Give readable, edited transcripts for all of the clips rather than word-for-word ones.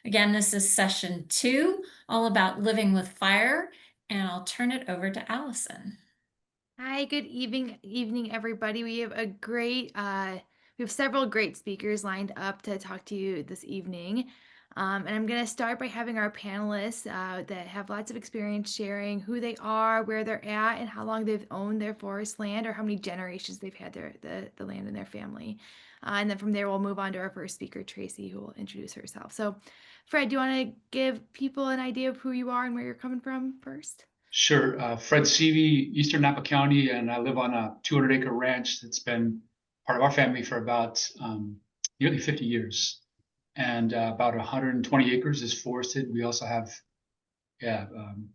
Again, this is session 2, all about living with fire, and I'll turn it over to Allison. Hi, good evening, everybody. We have several great speakers lined up to talk to you this evening. And I'm going to start by having our panelists that have lots of experience sharing who they are, where they're at, and how long they've owned their forest land, or how many generations they've had the land in their family. And then from there, we'll move on to our first speaker, Tracy, who will introduce herself. So, Fred, do you want to give people an idea of who you are and where you're coming from first? Sure. Fred Seavey, Eastern Napa County, and I live on a 200-acre ranch that's been part of our family for about nearly 50 years. And about 120 acres is forested. We also have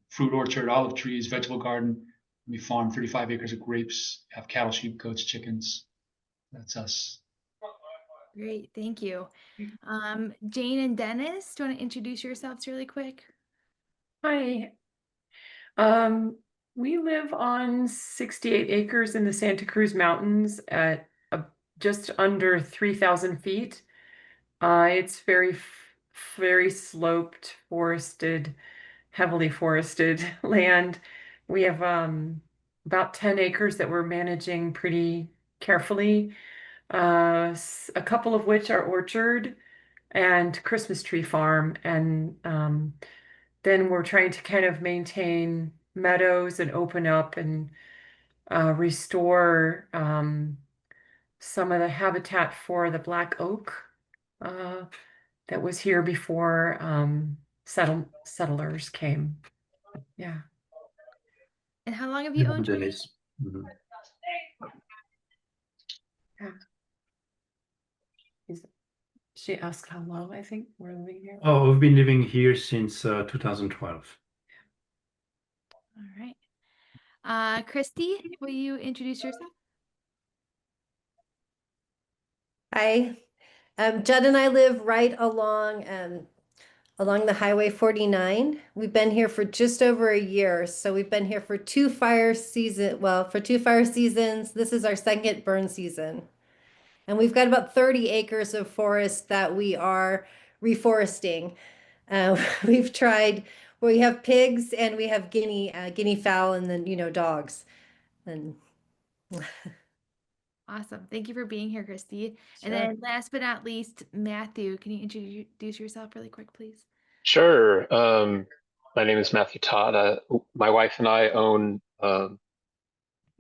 fruit orchard, olive trees, vegetable garden. We farm 35 acres of grapes, have cattle, sheep, goats, chickens. That's us. Great, thank you. Jane and Dennis, do you want to introduce yourselves really quick? Hi. We live on 68 acres in the Santa Cruz Mountains at just under 3,000 feet. It's very sloped, forested, heavily forested land. We have about 10 acres that we're managing pretty carefully, a couple of which are orchard and Christmas tree farm. And then we're trying to kind of maintain meadows and open up and restore some of the habitat for the black oak that was here before settlers came. Yeah. And how long have you owned Dennis? Yeah. She asked how long I think we're living here. Oh, we've been living here since 2012. All right. Christy, will you introduce yourself? Hi, Judd and I live right along the Highway 49. We've been here for just over a year, so we've been here for two fire seasons. This is our second burn season, and we've got about 30 acres of forest that we are reforesting. We've tried. We have pigs and we have guinea fowl, and then dogs, and. Awesome. Thank you for being here, Christy. Sure. And then last but not least, Matthew, can you introduce yourself really quick, please? Sure. My name is Matthew Todd. My wife and I own a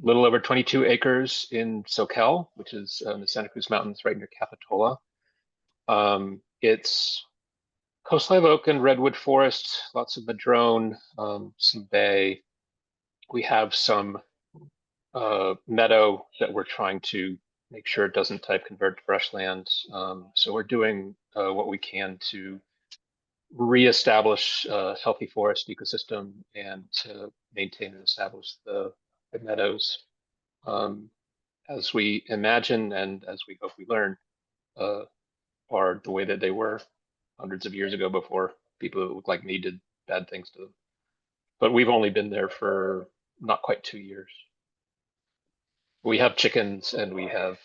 little over 22 acres in Soquel, which is in the Santa Cruz Mountains right near Capitola. It's coast live oak and redwood forest, lots of madrone, some bay. We have some meadow that we're trying to make sure it doesn't type convert to brushland. So we're doing what we can to reestablish a healthy forest ecosystem and to maintain and establish the meadows as we imagine and as we hope we learn are the way that they were hundreds of years ago before people who look like me did bad things to them. But we've only been there for not quite 2 years. We have chickens and we have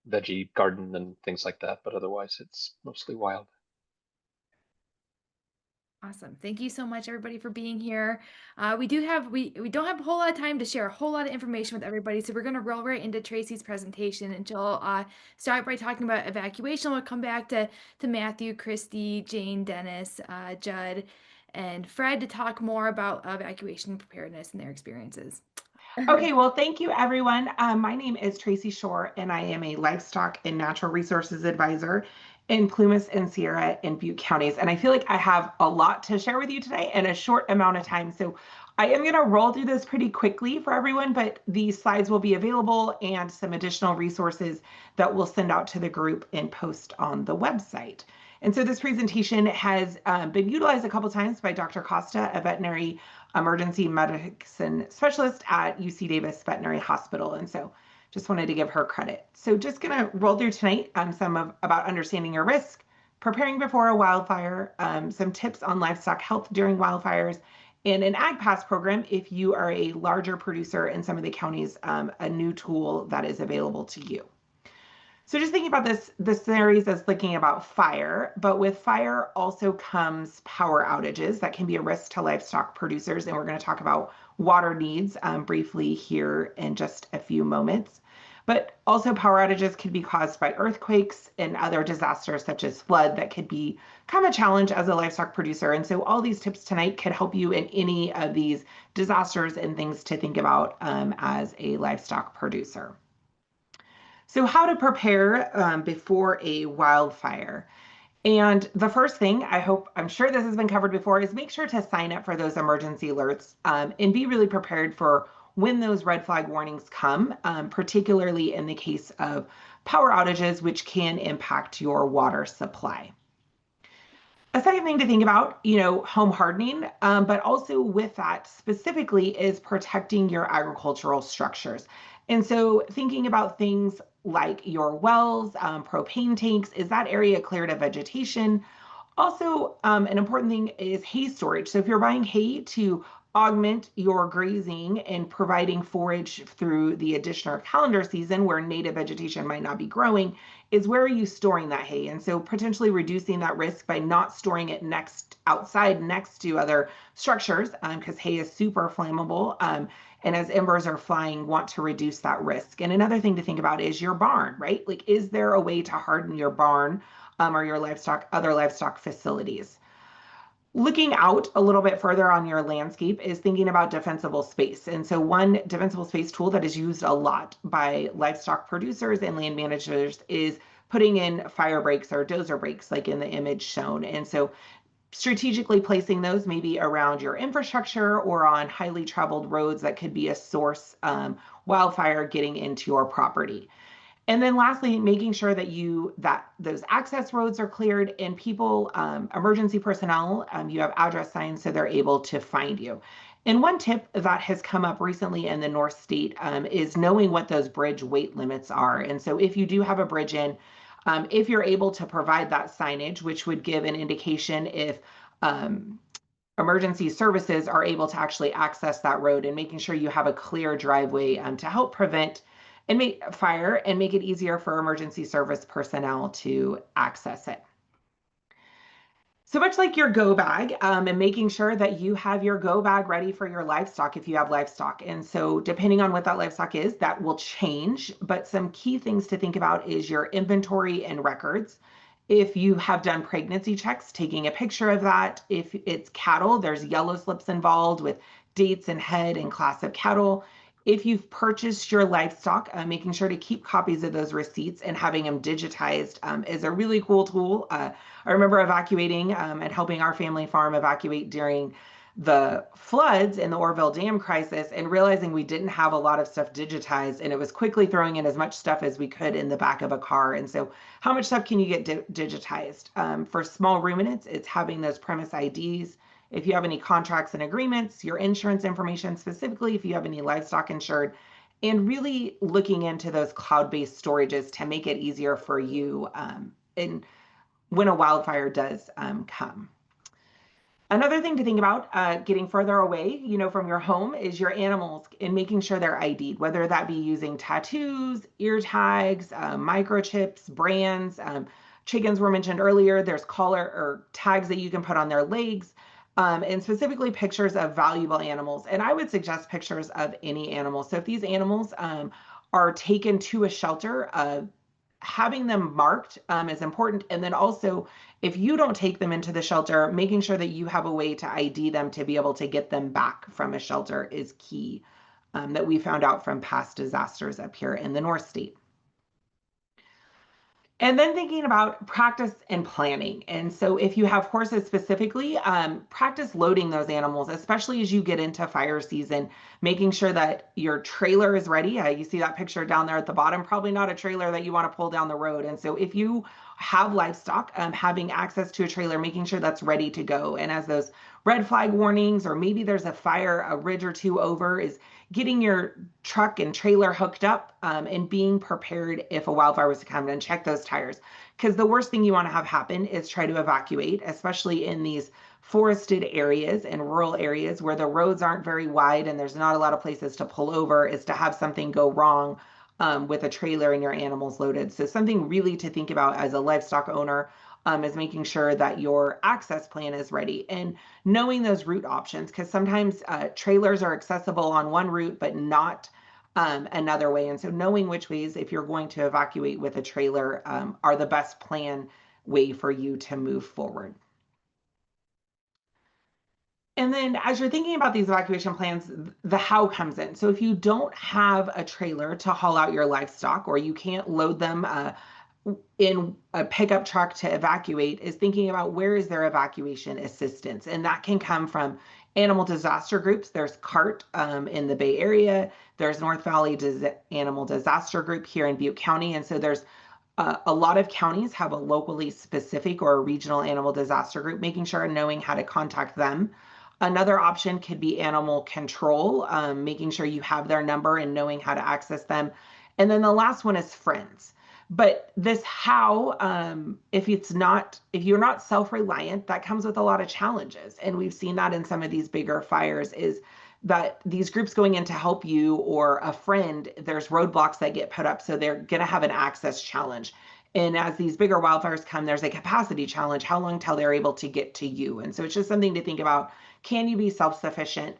veggie garden and things like that, but otherwise it's mostly wild. Awesome. Thank you so much, everybody, for being here. We don't have a whole lot of time to share a whole lot of information with everybody, so we're going to roll right into Tracy's presentation, and she'll start by talking about evacuation. We'll come back to Matthew, Christy, Jane, Dennis, Judd, and Fred to talk more about evacuation preparedness and their experiences. Okay, well, thank you, everyone. My name is Tracy Shore, and I am a livestock and natural resources advisor in Plumas and Sierra and Butte counties. And I feel like I have a lot to share with you today in a short amount of time. So I am going to roll through this pretty quickly for everyone, but these slides will be available and some additional resources that we'll send out to the group and post on the website. And so this presentation has been utilized a couple times by Dr. Costa, a veterinary emergency medicine specialist at UC Davis Veterinary Hospital. And so just wanted to give her credit. So just going to roll through tonight about understanding your risk, preparing before a wildfire, some tips on livestock health during wildfires, and an Ag Pass program if you are a larger producer in some of the counties, a new tool that is available to you. So just thinking about this series as thinking about fire, but with fire also comes power outages that can be a risk to livestock producers. And we're going to talk about water needs briefly here in just a few moments. But also power outages can be caused by earthquakes and other disasters such as flood that could become a challenge as a livestock producer. And so all these tips tonight could help you in any of these disasters and things to think about as a livestock producer. So how to prepare before a wildfire. And the first thing, I'm sure this has been covered before, is make sure to sign up for those emergency alerts and be really prepared for when those red flag warnings come, particularly in the case of power outages, which can impact your water supply. A second thing to think about, home hardening, but also with that specifically is protecting your agricultural structures. And so thinking about things like your wells, propane tanks, is that area cleared of vegetation? Also, an important thing is hay storage. So if you're buying hay to augment your grazing and providing forage through the additional calendar season where native vegetation might not be growing, is where are you storing that hay? And so potentially reducing that risk by not storing it outside next to other structures, because hay is super flammable. And as embers are flying, want to reduce that risk. And another thing to think about is your barn, right? Like, is there a way to harden your barn or your other livestock facilities? Looking out a little bit further on your landscape is thinking about defensible space. And so one defensible space tool that is used a lot by livestock producers and land managers is putting in fire breaks or dozer breaks, like in the image shown. And so strategically placing those maybe around your infrastructure or on highly traveled roads that could be a source wildfire getting into your property. And then lastly, making sure that those access roads are cleared and people, emergency personnel, you have address signs so they're able to find you. And one tip that has come up recently in the North State is knowing what those bridge weight limits are. And so if you do have a bridge in, if you're able to provide that signage, which would give an indication if emergency services are able to actually access that road, and making sure you have a clear driveway to help prevent and make fire and make it easier for emergency service personnel to access it. So much like your go bag, and making sure that you have your go bag ready for your livestock if you have livestock. And so depending on what that livestock is, that will change. But some key things to think about is your inventory and records. If you have done pregnancy checks, taking a picture of that. If it's cattle, there's yellow slips involved with dates and head and class of cattle. If you've purchased your livestock, making sure to keep copies of those receipts and having them digitized is a really cool tool. I remember evacuating and helping our family farm evacuate during the floods in the Orville Dam crisis and realizing we didn't have a lot of stuff digitized, and it was quickly throwing in as much stuff as we could in the back of a car. And so how much stuff can you get digitized? For small ruminants, it's having those premise IDs. If you have any contracts and agreements, your insurance information, specifically if you have any livestock insured, and really looking into those cloud-based storages to make it easier for you and when a wildfire does come. Another thing to think about getting further away, from your home is your animals and making sure they're ID'd, whether that be using tattoos, ear tags, microchips, brands. Chickens were mentioned earlier. There's collar or tags that you can put on their legs. And specifically pictures of valuable animals. And I would suggest pictures of any animal. So if these animals are taken to a shelter, having them marked is important. And then also, if you don't take them into the shelter, making sure that you have a way to ID them to be able to get them back from a shelter is key, that we found out from past disasters up here in the North State. And then thinking about practice and planning. And so if you have horses specifically, practice loading those animals, especially as you get into fire season, making sure that your trailer is ready. You see that picture down there at the bottom, probably not a trailer that you want to pull down the road. And so if you have livestock, having access to a trailer, making sure that's ready to go. And as those red flag warnings, or maybe there's a fire a ridge or two over, is getting your truck and trailer hooked up and being prepared if a wildfire was to come, and check those tires. Because the worst thing you want to have happen is try to evacuate, especially in these forested areas and rural areas where the roads aren't very wide and there's not a lot of places to pull over, is to have something go wrong with a trailer and your animals loaded. So something really to think about as a livestock owner is making sure that your access plan is ready and knowing those route options, because sometimes trailers are accessible on one route but not another way. And so knowing which ways, if you're going to evacuate with a trailer, are the best plan way for you to move forward. And then as you're thinking about these evacuation plans, the how comes in. So if you don't have a trailer to haul out your livestock, or you can't load them in a pickup truck to evacuate, is thinking about where is their evacuation assistance. And that can come from animal disaster groups. There's CART in the Bay Area. There's North Valley Animal Disaster Group here in Butte County. And so there's a lot of counties have a locally specific or a regional animal disaster group, making sure and knowing how to contact them. Another option could be animal control, making sure you have their number and knowing how to access them. And then the last one is friends. But this how, if you're not self-reliant, that comes with a lot of challenges. And we've seen that in some of these bigger fires, is that these groups going in to help you or a friend, there's roadblocks that get put up. So they're going to have an access challenge. And as these bigger wildfires come, there's a capacity challenge. How long till they're able to get to you? And so it's just something to think about. Can you be self-sufficient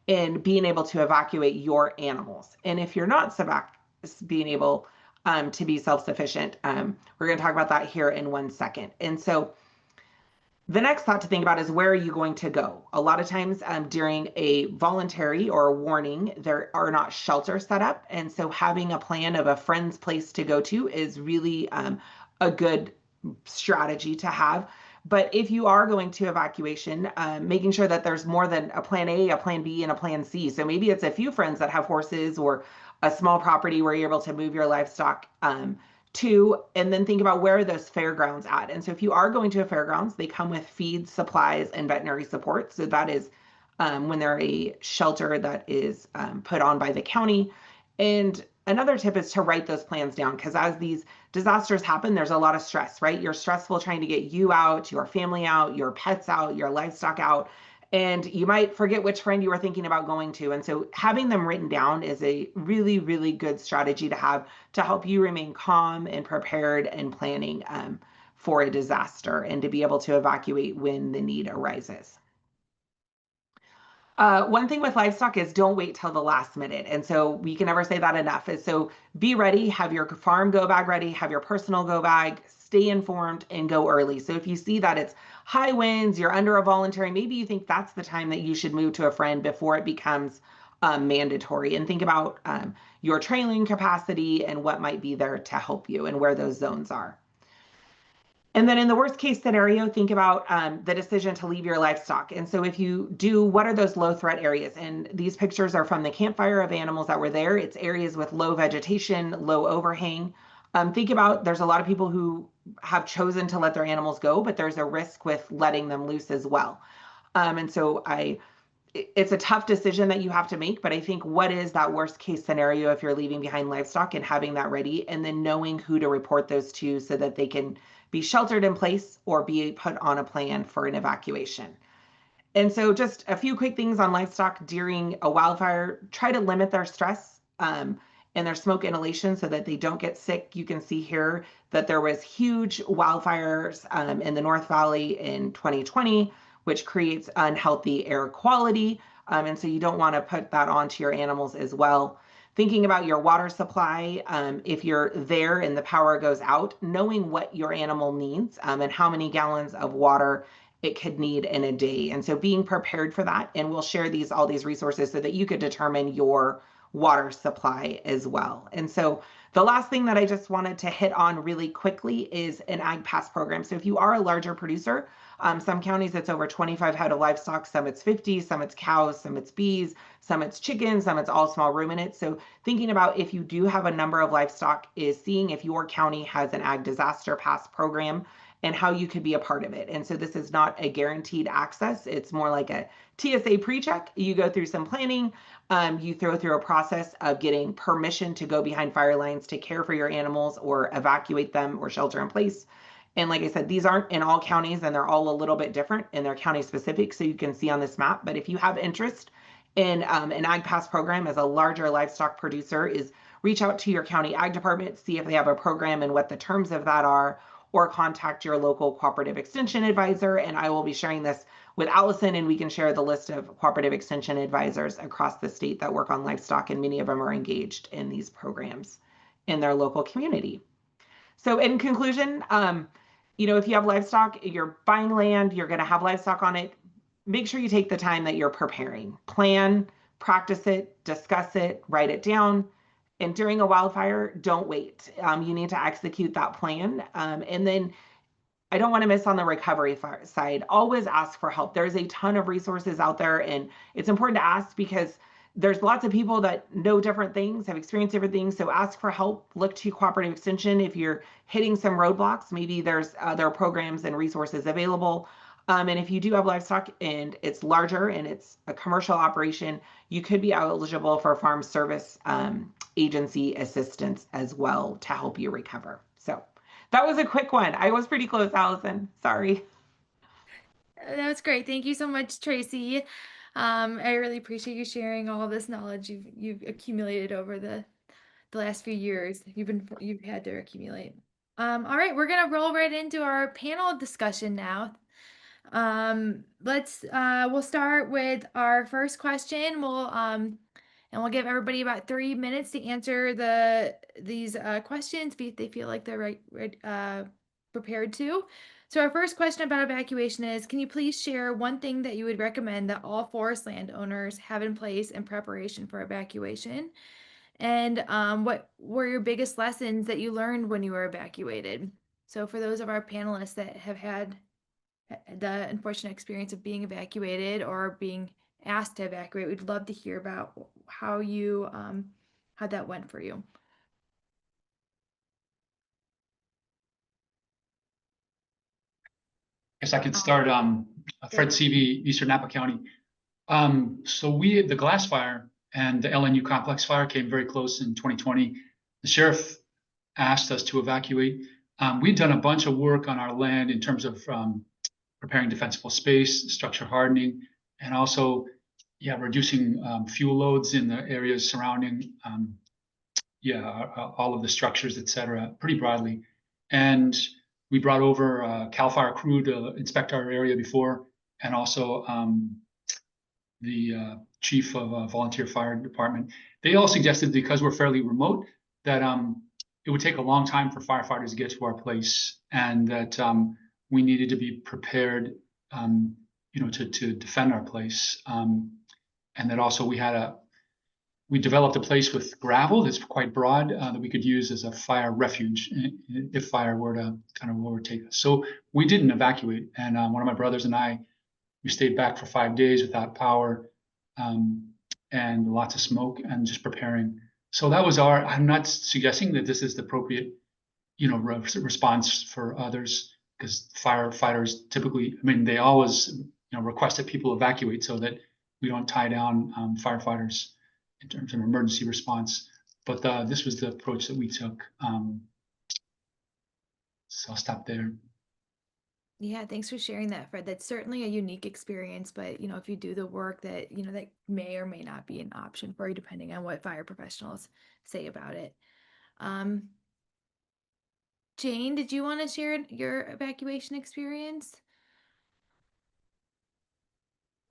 in being able to evacuate your animals? And if you're not being able to be self-sufficient, we're going to talk about that here in 1 second. And so the next thought to think about is, where are you going to go? A lot of times during a voluntary or a warning, there are not shelters set up. And so having a plan of a friend's place to go to is really a good strategy to have. But if you are going to evacuation, making sure that there's more than a plan A, a plan B, and a plan C. So maybe it's a few friends that have horses or a small property where you're able to move your livestock to, and then think about where are those fairgrounds at. And so if you are going to a fairgrounds, they come with feed, supplies, and veterinary support. So that is when they're a shelter that is put on by the county. And another tip is to write those plans down, because as these disasters happen, there's a lot of stress, right? You're stressful trying to get you out, your family out, your pets out, your livestock out, and you might forget which friend you were thinking about going to. And so having them written down is a really, really good strategy to have to help you remain calm and prepared and planning for a disaster and to be able to evacuate when the need arises. One thing with livestock is don't wait till the last minute. And so we can never say that enough. Is so be ready, have your farm go bag ready, have your personal go bag, stay informed, and go early. So if you see that it's high winds, you're under a voluntary, maybe you think that's the time that you should move to a friend before it becomes mandatory. And think about your trailing capacity and what might be there to help you and where those zones are. And then in the worst case scenario, think about the decision to leave your livestock. And so if you do, what are those low threat areas? And these pictures are from the campfire of animals that were there. It's areas with low vegetation, low overhang. Think about, there's a lot of people who have chosen to let their animals go, but there's a risk with letting them loose as well. And so it's a tough decision that you have to make, but I think what is that worst case scenario if you're leaving behind livestock, and having that ready, and then knowing who to report those to so that they can be sheltered in place or be put on a plan for an evacuation. And so just a few quick things on livestock during a wildfire. Try to limit their stress and their smoke inhalation so that they don't get sick. You can see here that there was huge wildfires in the North Valley in 2020, which creates unhealthy air quality. And so you don't want to put that onto your animals as well. Thinking about your water supply, if you're there and the power goes out, knowing what your animal needs and how many gallons of water it could need in a day. And so being prepared for that, and we'll share all these resources so that you could determine your water supply as well. And so the last thing that I just wanted to hit on really quickly is an Ag Pass program. So if you are a larger producer, some counties it's over 25 head of livestock, some it's 50, some it's cows, some it's bees, some it's chickens, some it's all small ruminants. So thinking about if you do have a number of livestock, is seeing if your county has an Ag Disaster Pass program and how you could be a part of it. And so this is not a guaranteed access. It's more like a TSA pre-check. You go through some planning, you go through a process of getting permission to go behind fire lines to care for your animals or evacuate them or shelter in place. And like I said, these aren't in all counties, and they're all a little bit different and they're county specific, so you can see on this map. But if you have interest in an Ag Pass program as a larger livestock producer is reach out to your county ag department, see if they have a program and what the terms of that are, or contact your local cooperative extension advisor. And I will be sharing this with Allison, and we can share the list of cooperative extension advisors across the state that work on livestock, and many of them are engaged in these programs in their local community. So in conclusion, if you have livestock, you're buying land, you're going to have livestock on it, make sure you take the time that you're preparing. Plan, practice it, discuss it, write it down. And during a wildfire, don't wait. You need to execute that plan. And then I don't want to miss on the recovery side. Always ask for help. There's a ton of resources out there, and it's important to ask because there's lots of people that know different things, have experienced different things. So ask for help. Look to cooperative extension. If you're hitting some roadblocks, maybe there's other programs and resources available. And if you do have livestock and it's larger and it's a commercial operation, you could be eligible for farm service agency assistance as well to help you recover. So that was a quick one. I was pretty close, Allison. Sorry. That was great. Thank you so much, Tracy. I really appreciate you sharing all this knowledge you've accumulated over the last few years. You've had to accumulate. All right, we're gonna roll right into our panel discussion now. We'll start with our first question. We'll give everybody about 3 minutes to answer these questions if they feel like they're prepared to. So our first question about evacuation is, can you please share one thing that you would recommend that all forest landowners have in place in preparation for evacuation? And what were your biggest lessons that you learned when you were evacuated? So for those of our panelists that have had the unfortunate experience of being evacuated or being asked to evacuate, we'd love to hear about how that went for you. Guess I could start. Fred Seavey, Eastern Napa County. So the glass fire and the LNU complex fire came very close in 2020. The sheriff asked us to evacuate. We'd done a bunch of work on our land in terms of preparing defensible space, structure hardening, and also, reducing fuel loads in the areas surrounding, all of the structures, et cetera, pretty broadly. And we brought over a CALFIRE crew to inspect our area before, and also the chief of a volunteer fire department. They all suggested, because we're fairly remote, that it would take a long time for firefighters to get to our place, and that we needed to be prepared, to defend our place. And that also we developed a place with gravel that's quite broad that we could use as a fire refuge if fire were to kind of overtake us. So we didn't evacuate. And one of my brothers and I, we stayed back for 5 days without power and lots of smoke and just preparing. So that was I'm not suggesting that this is the appropriate, response for others, because firefighters typically, they always, request that people evacuate so that we don't tie down firefighters in terms of emergency response. But this was the approach that we took. So I'll stop there. Yeah, thanks for sharing that, Fred. That's certainly a unique experience, but if you do the work that that may or may not be an option for you, depending on what fire professionals say about it. Jane, did you want to share your evacuation experience?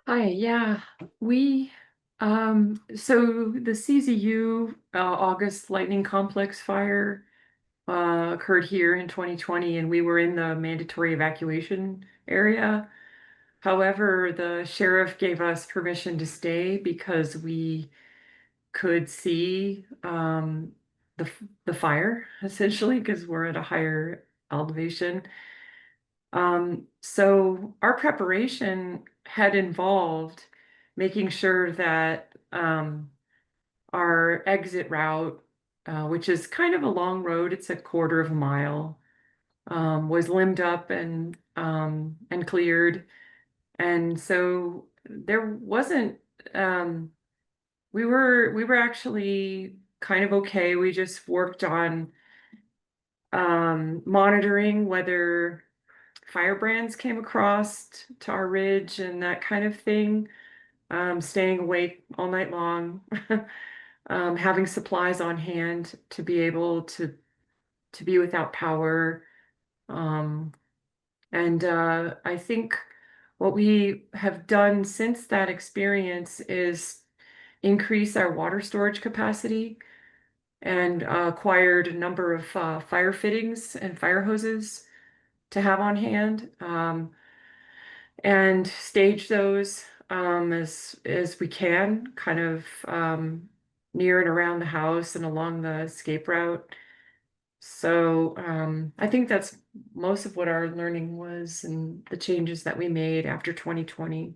Hi, yeah, we, so the CZU August lightning complex fire occurred here in 2020, and we were in the mandatory evacuation area. However, the sheriff gave us permission to stay because we could see the fire, essentially, because we're at a higher elevation. So our preparation had involved making sure that our exit route, which is kind of a long road, it's a 1/4 mile, was limbed up and cleared. And so there wasn't, we were actually kind of okay. We just worked on monitoring whether firebrands came across to our ridge and that kind of thing. staying awake all night long, having supplies on hand to be able to be without power. And I think what we have done since that experience is increase our water storage capacity and acquired a number of fire fittings and fire hoses to have on hand, and stage those as we can, kind of near and around the house and along the escape route. So I think that's most of what our learning was and the changes that we made after 2020.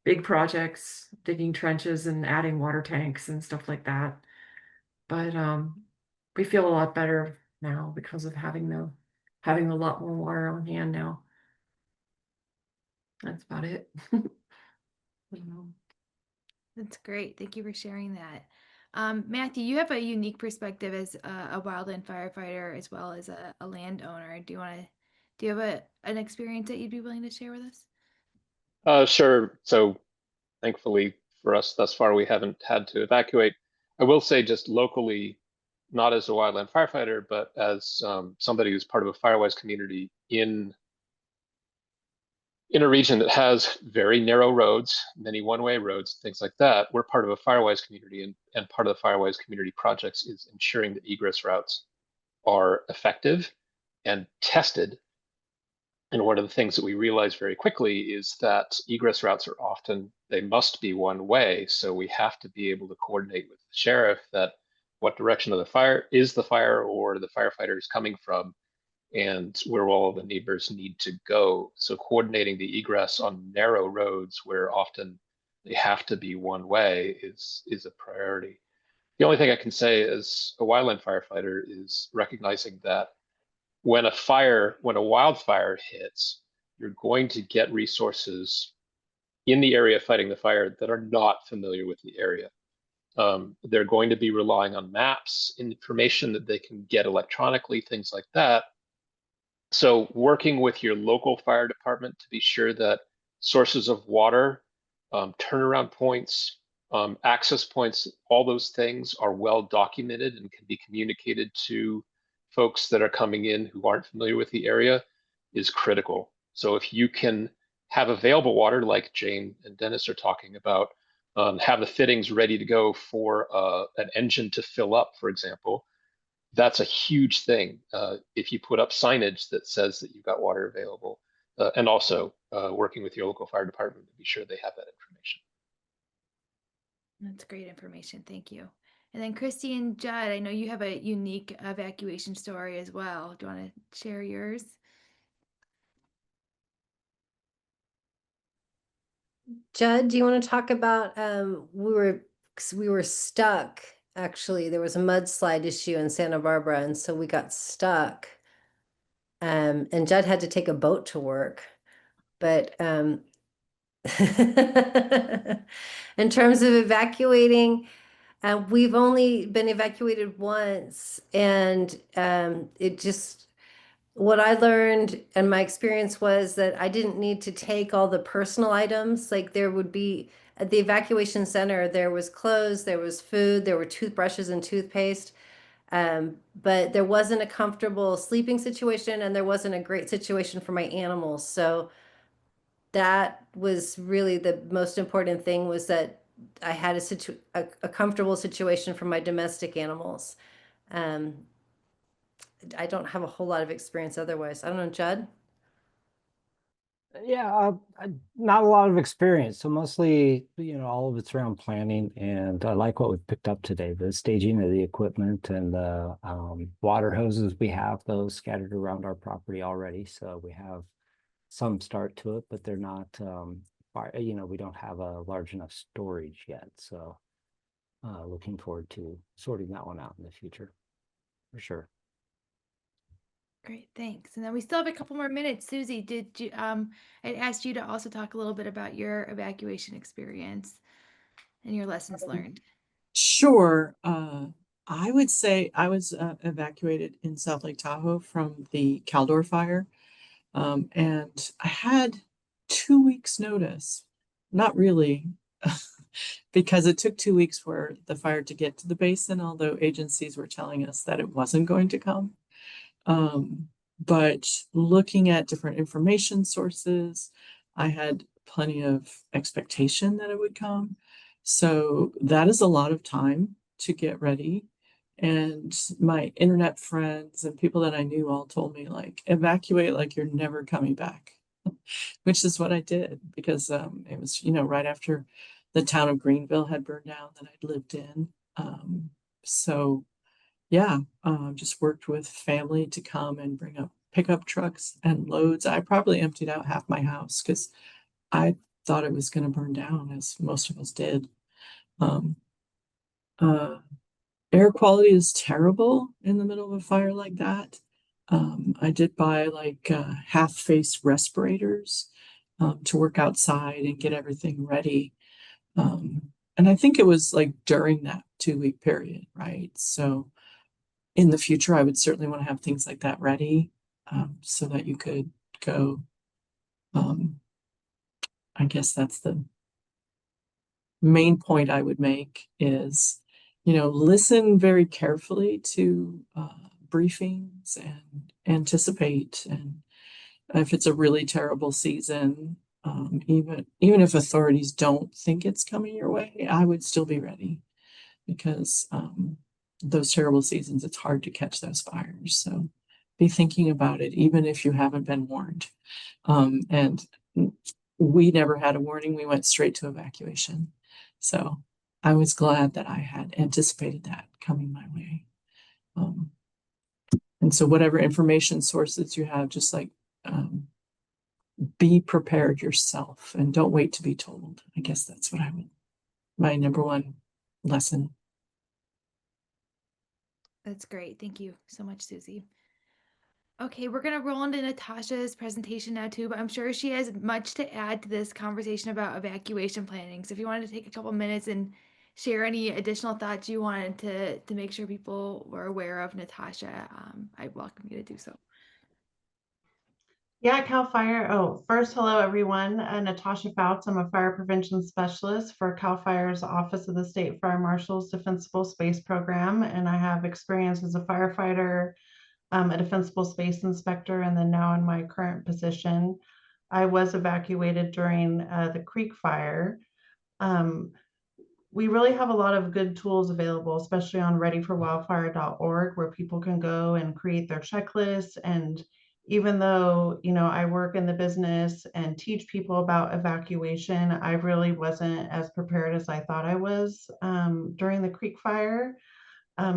Big projects, digging trenches and adding water tanks and stuff like that. But we feel a lot better now because of having a lot more water on hand now. That's about it. That's great. Thank you for sharing that. Matthew, you have a unique perspective as a wildland firefighter as well as a landowner. Do you have an experience that you'd be willing to share with us? Sure. So thankfully for us thus far, we haven't had to evacuate. I will say just locally, not as a wildland firefighter, but as somebody who's part of a Firewise community in a region that has very narrow roads, many one-way roads, things like that. We're part of a Firewise community, and part of the Firewise community projects is ensuring that egress routes are effective and tested. And one of the things that we realized very quickly is that egress routes are often, they must be one way. So we have to be able to coordinate with the sheriff that what direction of the fire is the fire or the firefighter is coming from, and where all the neighbors need to go. So coordinating the egress on narrow roads where often they have to be one way is a priority. The only thing I can say as a wildland firefighter is recognizing that when a wildfire hits, you're going to get resources in the area fighting the fire that are not familiar with the area. They're going to be relying on maps, information that they can get electronically, things like that. So working with your local fire department to be sure that sources of water, turnaround points, access points, all those things are well documented and can be communicated to folks that are coming in who aren't familiar with the area is critical. So if you can have available water, like Jane and Dennis are talking about, have the fittings ready to go for an engine to fill up, for example, that's a huge thing. If you put up signage that says that you've got water available, and also working with your local fire department to be sure they have that information. That's great information. Thank you. And then Christy and Judd, I know you have a unique evacuation story as well. Do you want to share yours? Judd, do you want to talk about we were stuck. Actually, there was a mudslide issue in Santa Barbara, and so we got stuck. And Judd had to take a boat to work. But in terms of evacuating, we've only been evacuated once, and what I learned and my experience was that I didn't need to take all the personal items. Like there would be at the evacuation center, there was clothes, there was food, there were toothbrushes and toothpaste. But there wasn't a comfortable sleeping situation, and there wasn't a great situation for my animals. So that was really the most important thing, was that I had a comfortable situation for my domestic animals. I don't have a whole lot of experience otherwise. I don't know, Judd? Yeah, not a lot of experience. So mostly, all of it's around planning, and I like what we've picked up today, the staging of the equipment and the water hoses. We have those scattered around our property already. So we have some start to it, but they're not, we don't have a large enough storage yet. So looking forward to sorting that one out in the future, for sure. Great, thanks. And then we still have a couple more minutes. Susie, did you I'd asked you to also talk a little bit about your evacuation experience and your lessons learned. Sure. I would say I was evacuated in South Lake Tahoe from the CALFIRE fire. And I had 2 weeks notice. not really, because it took 2 weeks for the fire to get to the basin, although agencies were telling us that it wasn't going to come. But looking at different information sources, I had plenty of expectation that it would come. So that is a lot of time to get ready. And my internet friends and people that I knew all told me, like, evacuate like you're never coming back, which is what I did, because it was, right after the town of Greenville had burned down that I'd lived in. So yeah, just worked with family to come and bring up pickup trucks and loads. I probably emptied out half my house because I thought it was going to burn down, as most of us did. Um, Air quality is terrible in the middle of a fire like that. I did buy like half-face respirators to work outside and get everything ready. And I think it was like during that 2-week period, right? So in the future, I would certainly want to have things like that ready, so that you could go. I guess that's the main point I would make is, listen very carefully to briefings and anticipate. And if it's a really terrible season, even if authorities don't think it's coming your way, I would still be ready, because those terrible seasons, it's hard to catch those fires. So be thinking about it, even if you haven't been warned. And we never had a warning. We went straight to evacuation. So I was glad that I had anticipated that coming my way. And so whatever information sources you have, just like be prepared yourself and don't wait to be told. I guess that's what my number one lesson. That's great. Thank you so much, Susie. Okay, we're going to roll into Natasha's presentation now too, but I'm sure she has much to add to this conversation about evacuation planning. So if you wanted to take a couple minutes and share any additional thoughts you wanted to make sure people were aware of Natasha, I welcome you to do so. Yeah, CALFIRE. Oh, first, hello, everyone. Natasha Fouts. I'm a fire prevention specialist for CALFIRE's Office of the State Fire Marshal's Defensible Space Program, and I have experience as a firefighter, a defensible space inspector, and then now in my current position, I was evacuated during the Creek Fire. We really have a lot of good tools available, especially on readyforwildfire.org, where people can go and create their checklists. And even though, I work in the business and teach people about evacuation, I really wasn't as prepared as I thought I was during the Creek Fire.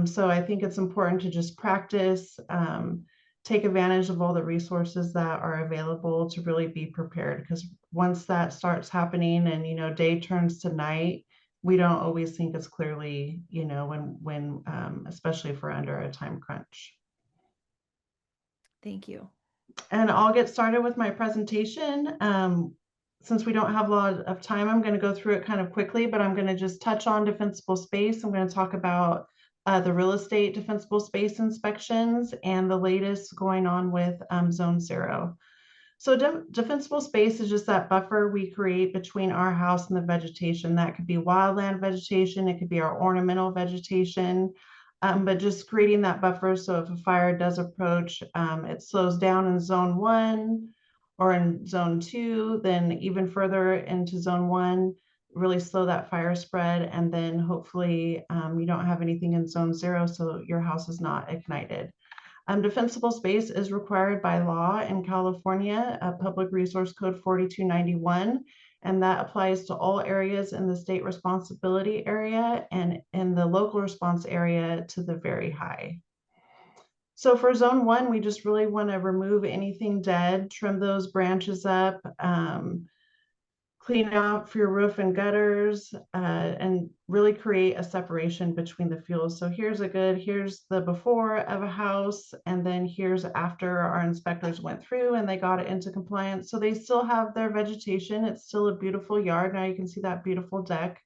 So I think it's important to just practice, take advantage of all the resources that are available to really be prepared. Because once that starts happening and, day turns to night, we don't always think as clearly, when especially if we're under a time crunch. Thank you. And I'll get started with my presentation. Since we don't have a lot of time, I'm going to go through it kind of quickly, but I'm going to just touch on defensible space. I'm going to talk about the real estate defensible space inspections and the latest going on with Zone 0. So defensible space is just that buffer we create between our house and the vegetation. That could be wildland vegetation, it could be our ornamental vegetation, but just creating that buffer so if a fire does approach, it slows down in Zone 1 or in Zone 2, then even further into Zone 1, really slow that fire spread, and then hopefully you don't have anything in Zone 0, so your house is not ignited. Defensible space is required by law in California, Public Resource Code 4291, and that applies to all areas in the state responsibility area and in the local response area to the very high. So for Zone 1, we just really want to remove anything dead, trim those branches up, clean out for your roof and gutters, and really create a separation between the fuels. So here's the before of a house, and then here's after our inspectors went through and they got it into compliance. So they still have their vegetation. It's still a beautiful yard. Now you can see that beautiful deck,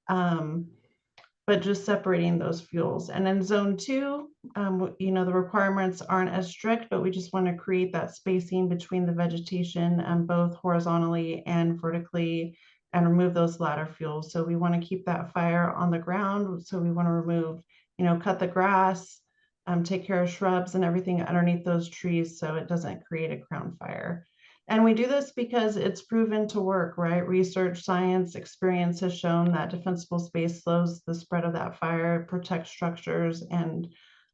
but just separating those fuels. And in Zone 2, the requirements aren't as strict, but we just want to create that spacing between the vegetation, both horizontally and vertically, and remove those ladder fuels. So we want to keep that fire on the ground. So we want to remove, cut the grass, take care of shrubs and everything underneath those trees so it doesn't create a crown fire. And we do this because it's proven to work, right? Research, science, experience has shown that defensible space slows the spread of that fire, protects structures, and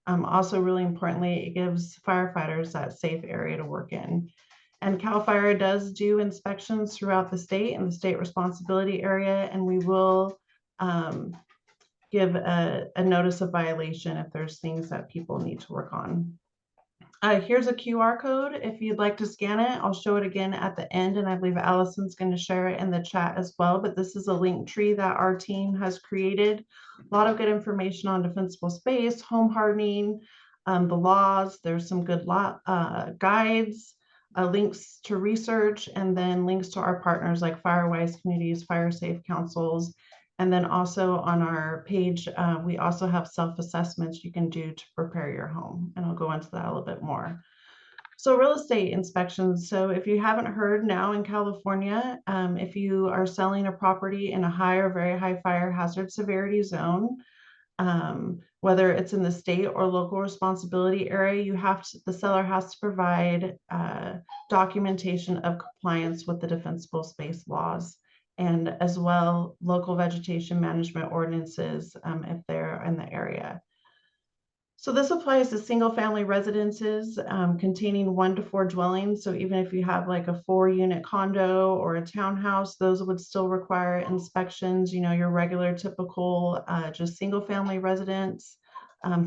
also really importantly, it gives firefighters that safe area to work in. And CALFIRE does do inspections throughout the state in the state responsibility area, and we will give a notice of violation if there's things that people need to work on. Here's a QR code. If you'd like to scan it, I'll show it again at the end, and I believe Allison's going to share it in the chat as well. But this is a link tree that our team has created. A lot of good information on defensible space, home hardening, the laws. There's some good guides, links to research, and then links to our partners like FireWise Communities, Fire Safe Councils. And then also on our page, we also have self-assessments you can do to prepare your home. And I'll go into that a little bit more. So real estate inspections. So if you haven't heard, now in California, if you are selling a property in a high or very high fire hazard severity zone, whether it's in the state or local responsibility area, the seller has to provide documentation of compliance with the defensible space laws, and as well local vegetation management ordinances if they're in the area. So this applies to single family residences containing 1 to 4 dwellings. So even if you have like a 4-unit condo or a townhouse, those would still require inspections, your regular typical just single family residence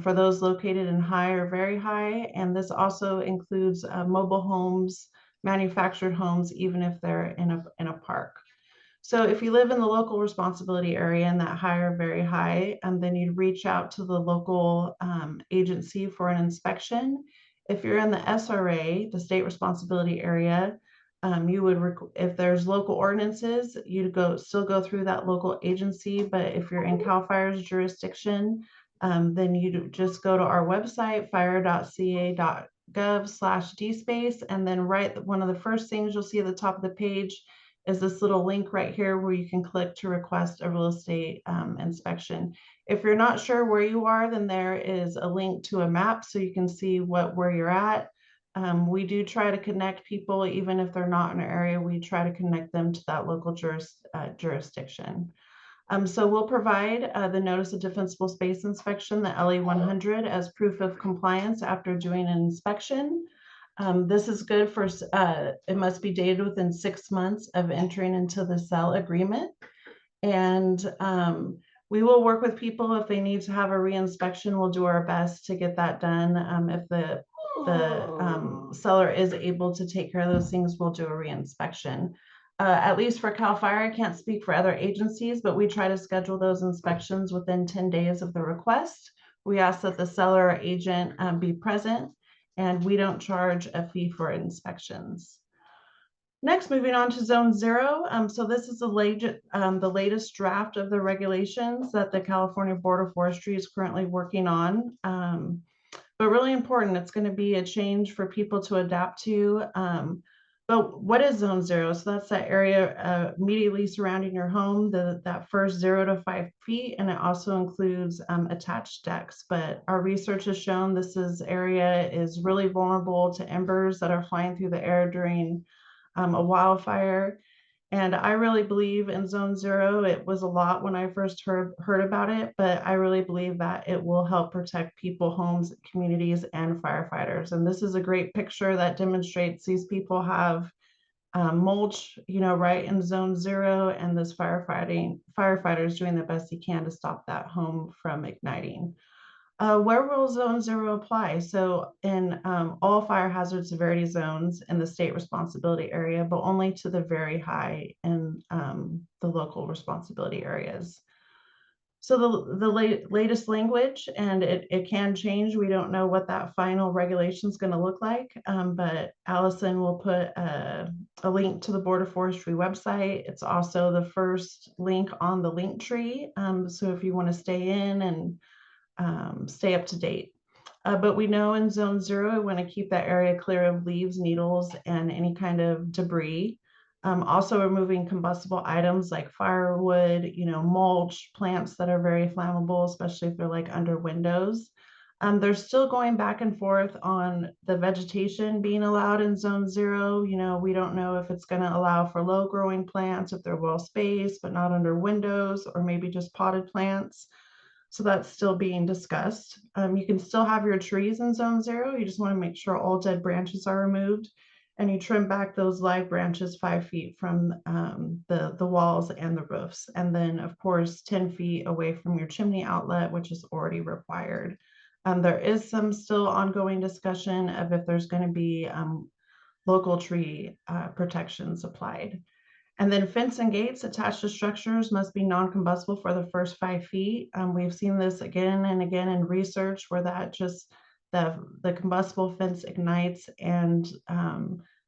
for those located in high or very high. And this also includes mobile homes, manufactured homes, even if they're in a park. So if you live in the local responsibility area in that high or very high, then you'd reach out to the local agency for an inspection. If you're in the SRA, the state responsibility area, you would, if there's local ordinances, you'd still go through that local agency. But if you're in CALFIRE's jurisdiction, then you just go to our website, fire.ca.gov/dspace, and then one of the first things you'll see at the top of the page is this little link right here where you can click to request a real estate inspection. If you're not sure where you are, then there is a link to a map so you can see where you're at. We do try to connect people, even if they're not in an area, we try to connect them to that local jurisdiction. So we'll provide the notice of defensible space inspection, the LA 100, as proof of compliance after doing an inspection. This is good for, it must be dated within 6 months of entering into the sale agreement. And we will work with people if they need to have a reinspection. We'll do our best to get that done. If the seller is able to take care of those things, we'll do a reinspection. At least for CALFIRE, I can't speak for other agencies, but we try to schedule those inspections within 10 days of the request. We ask that the seller or agent be present, and we don't charge a fee for inspections. Next, moving on to Zone 0. So this is the latest draft of the regulations that the California Board of Forestry is currently working on. But really important, it's going to be a change for people to adapt to. But what is Zone 0? So that's that area immediately surrounding your home, that first 0 to 5 feet, and it also includes attached decks. But our research has shown this area is really vulnerable to embers that are flying through the air during a wildfire. And I really believe in Zone 0. It was a lot when I first heard about it, but I really believe that it will help protect people, homes, communities, and firefighters. And this is a great picture that demonstrates these people have mulch, right in Zone 0, and this firefighters doing the best he can to stop that home from igniting. Where will Zone 0 apply? So in all fire hazard severity zones in the state responsibility area, but only to the very high in the local responsibility areas. So the latest language, and it can change. We don't know what that final regulation is going to look like, but Allison will put a link to the Board of Forestry website. It's also the first link on the link tree. So if you want to stay in and stay up to date. But we know in Zone 0, we want to keep that area clear of leaves, needles, and any kind of debris. Also removing combustible items like firewood, mulch, plants that are very flammable, especially if they're like under windows. They're still going back and forth on the vegetation being allowed in zone 0. We don't know if it's going to allow for low growing plants, if they're well spaced, but not under windows, or maybe just potted plants. So that's still being discussed. You can still have your trees in zone 0. You just want to make sure all dead branches are removed, and you trim back those live branches 5 feet from the walls and the roofs. And then of course, 10 feet away from your chimney outlet, which is already required. There is some still ongoing discussion of if there's going to be local tree protections applied. And then fence and gates attached to structures must be non-combustible for the first 5 feet. We've seen this again and again in research where that just the combustible fence ignites and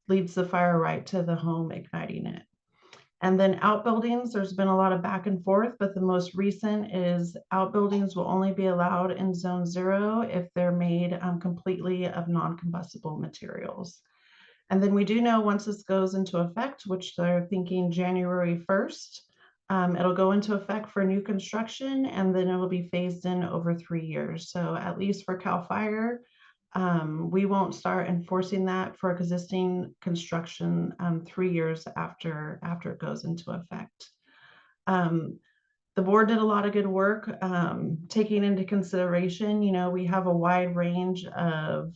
leads the fire right to the home, igniting it. And then outbuildings, there's been a lot of back and forth, but the most recent is outbuildings will only be allowed in zone 0 if they're made completely of non-combustible materials. And then we do know once this goes into effect, which they're thinking January 1st, it'll go into effect for new construction, and then it'll be phased in over 3 years. So at least for CALFIRE, we won't start enforcing that for existing construction 3 years after it goes into effect. The board did a lot of good work taking into consideration, we have a wide range of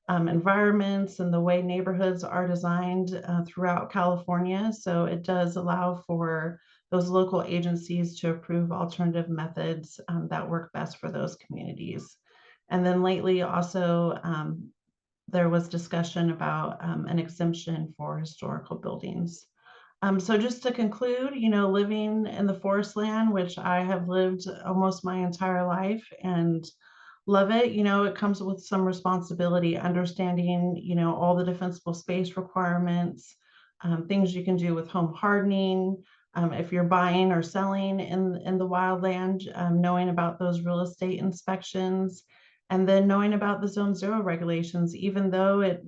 environments and the way neighborhoods are designed throughout California. So it does allow for those local agencies to approve alternative methods that work best for those communities. And then lately also, there was discussion about an exemption for historical buildings. So just to conclude, living in the forest land, which I have lived almost my entire life and love it, it comes with some responsibility, understanding, all the defensible space requirements, things you can do with home hardening, if you're buying or selling in the wildland, knowing about those real estate inspections, and then knowing about the zone 0 regulations. Even though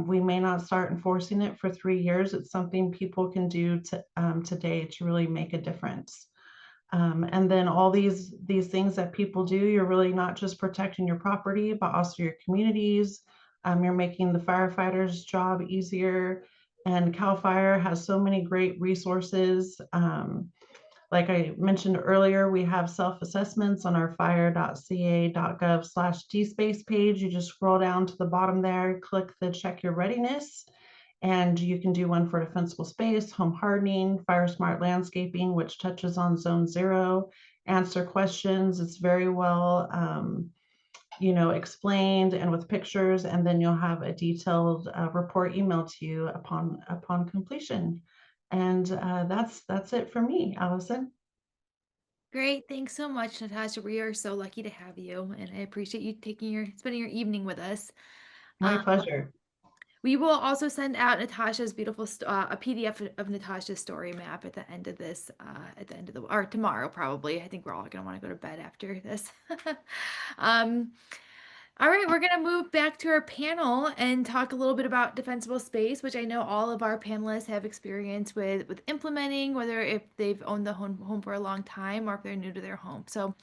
we may not start enforcing it for 3 years, it's something people can do today to really make a difference. And then all these things that people do, you're really not just protecting your property, but also your communities. You're making the firefighters' job easier. And CALFIRE has so many great resources. Like I mentioned earlier, we have self-assessments on our fire.ca.gov/dspace page. You just scroll down to the bottom there, click the check your readiness, and you can do one for defensible space, home hardening, fire smart landscaping, which touches on zone 0, answer questions. It's very well explained and with pictures, and then you'll have a detailed report emailed to you upon completion. And that's it for me, Allison. Great. Thanks so much, Natasha. We are so lucky to have you, and I appreciate you spending your evening with us. My pleasure. We will also send out Natasha's beautiful a PDF of Natasha's story map at the end of this, or tomorrow probably. I think we're all gonna want to go to bed after this. All right, we're gonna move back to our panel and talk a little bit about defensible space, which I know all of our panelists have experience with implementing, whether if they've owned the home for a long time or if they're new to their home. So,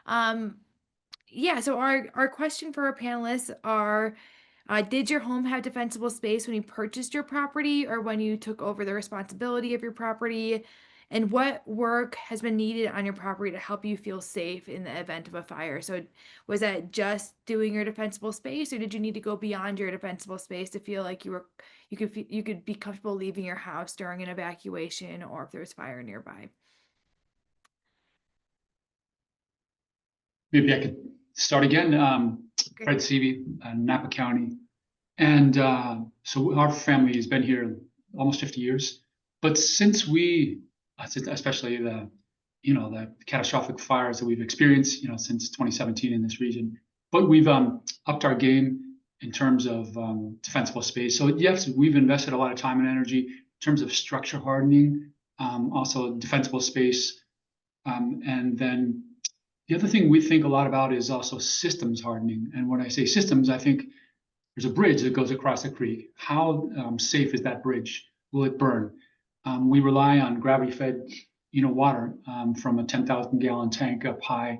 yeah. So our question for our panelists are. Did your home have defensible space when you purchased your property or when you took over the responsibility of your property? And what work has been needed on your property to help you feel safe in the event of a fire? So was that just doing your defensible space, or did you need to go beyond your defensible space to feel like you could be comfortable leaving your house during an evacuation or if there was fire nearby? Maybe I could start again. Fred Seavey, Napa County. And so our family has been here almost 50 years. But since especially the catastrophic fires that we've experienced, since 2017 in this region, but we've upped our game in terms of defensible space. So yes, we've invested a lot of time and energy in terms of structure hardening, also defensible space, and then the other thing we think a lot about is also systems hardening. And when I say systems, I think there's a bridge that goes across a creek. How safe is that bridge? Will it burn? we rely on gravity-fed, water from a 10,000 gallon tank up high.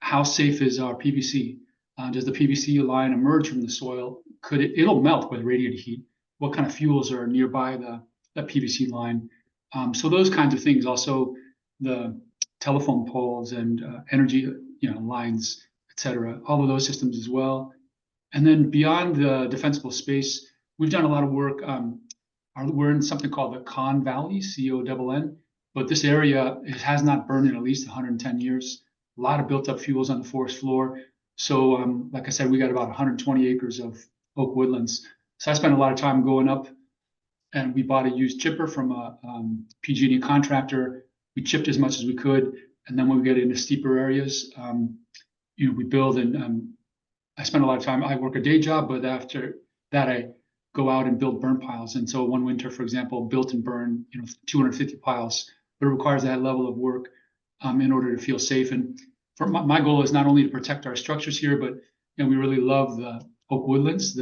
How safe is our PVC? Does the PVC line emerge from the soil? It'll melt with radiant heat. What kind of fuels are nearby that PVC line? So those kinds of things. Also, the telephone poles and energy, lines, etc. All of those systems as well. And then beyond the defensible space, we've done a lot of work. We're in something called the Conn Valley, CONN, but this area has not burned in at least 110 years. A lot of built-up fuels on the forest floor. So, like I said, we got about 120 acres of oak woodlands. So I spent a lot of time going up, and we bought a used chipper from a PG&E contractor. We chipped as much as we could, and then when we get into steeper areas, we build. And I spent a lot of time. I work a day job, but after that, I go out and build burn piles. And so one winter, for example, built and burned 250 piles. But it requires that level of work in order to feel safe. And for my goal is not only to protect our structures here, but we really love the oak woodlands,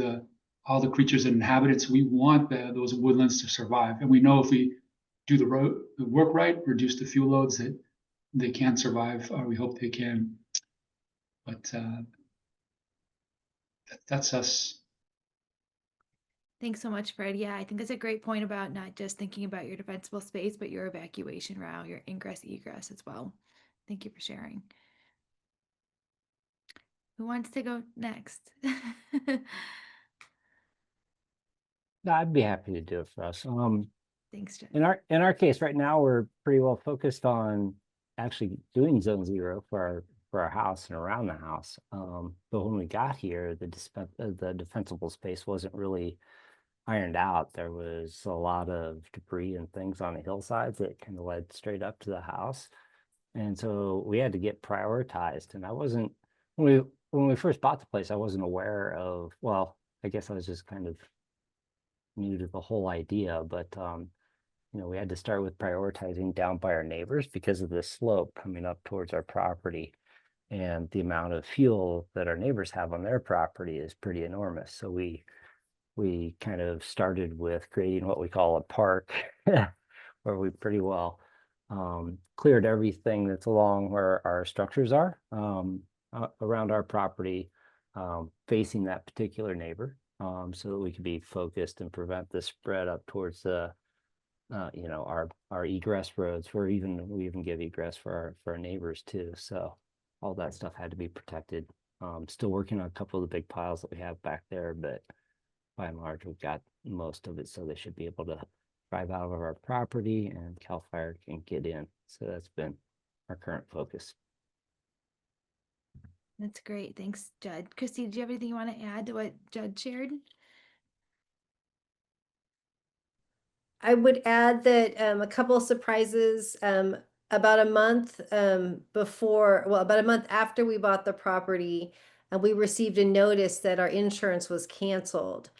all the creatures that inhabit it. So we want those woodlands to survive. And we know if we do the work right, reduce the fuel loads, that they can survive. We hope they can. But that's us. Thanks so much, Fred. Yeah, I think that's a great point about not just thinking about your defensible space, but your evacuation route, your ingress, egress as well. Thank you for sharing. Who wants to go next? No, I'd be happy to do it for us. Thanks, Jen. In our case right now, we're pretty well focused on actually doing zone 0 for our house and around the house. But when we got here, the defensible space wasn't really ironed out. There was a lot of debris and things on the hillsides that kind of led straight up to the house. And so we had to get prioritized. And I wasn't, when we first bought the place, I wasn't aware of, well, I guess I was just kind of new to the whole idea, but we had to start with prioritizing down by our neighbors because of the slope coming up towards our property, and the amount of fuel that our neighbors have on their property is pretty enormous. So we kind of started with creating what we call a park, where we pretty well cleared everything that's along where our structures are around our property, facing that particular neighbor, so that we could be focused and prevent the spread up towards the our egress roads. We even give egress for our neighbors too. So all that stuff had to be protected. Still working on a couple of the big piles that we have back there, but by and large, we've got most of it, so they should be able to drive out of our property and CALFIRE can get in. So that's been our current focus. That's great. Thanks, Judd. Christy, do you have anything you want to add to what Judd shared? I would add that a couple of surprises. About a month about a month after we bought the property, we received a notice that our insurance was canceled.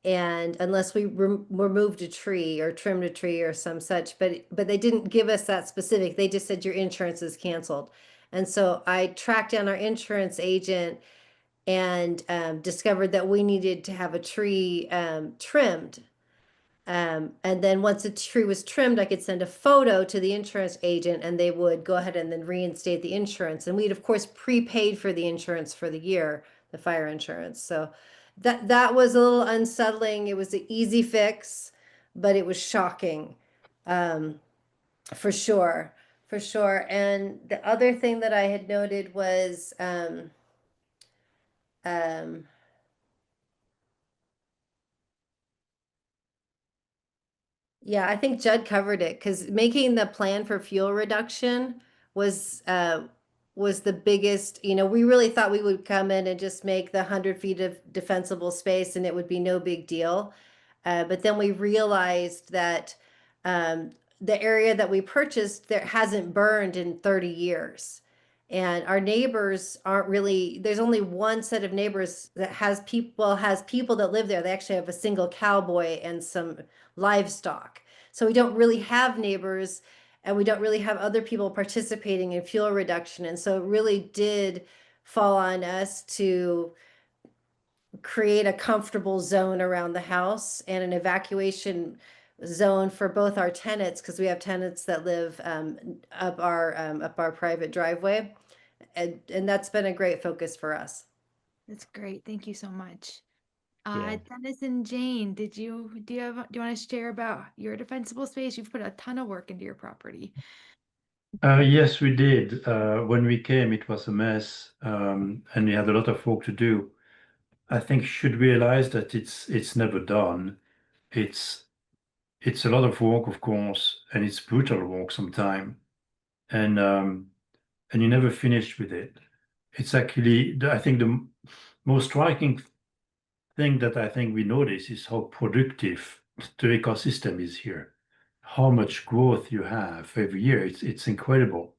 And unless we removed a tree or trimmed a tree or some such, but they didn't give us that specific. They just said your insurance is canceled. And so I tracked down our insurance agent and discovered that we needed to have a tree trimmed. And then once the tree was trimmed, I could send a photo to the insurance agent and they would go ahead and then reinstate the insurance. And we'd of course prepaid for the insurance for the year, the fire insurance. So that was a little unsettling. It was an easy fix, but it was shocking, for sure. And the other thing that I had noted was, yeah, I think Judd covered it, because making the plan for fuel reduction was the biggest. We really thought we would come in and just make the 100 feet of defensible space and it would be no big deal. But then we realized that the area that we purchased there hasn't burned in 30 years. And our neighbors aren't really, there's only one set of neighbors that has people that live there. They actually have a single cowboy and some livestock. So we don't really have neighbors, and we don't really have other people participating in fuel reduction. And so it really did fall on us to create a comfortable zone around the house and an evacuation zone for both our tenants, because we have tenants that live up our private driveway. And that's been a great focus for us. That's great. Thank you so much. Yeah. Dennis and Jane, do you want to share about your defensible space? You've put a ton of work into your property. Yes, we did. When we came, it was a mess, and we had a lot of work to do. I think you should realize that it's never done. It's a lot of work, of course, and it's brutal work sometimes, and you never finish with it. It's actually, I think, the most striking thing that I think we notice is how productive the ecosystem is here. How much growth you have every year. It's incredible.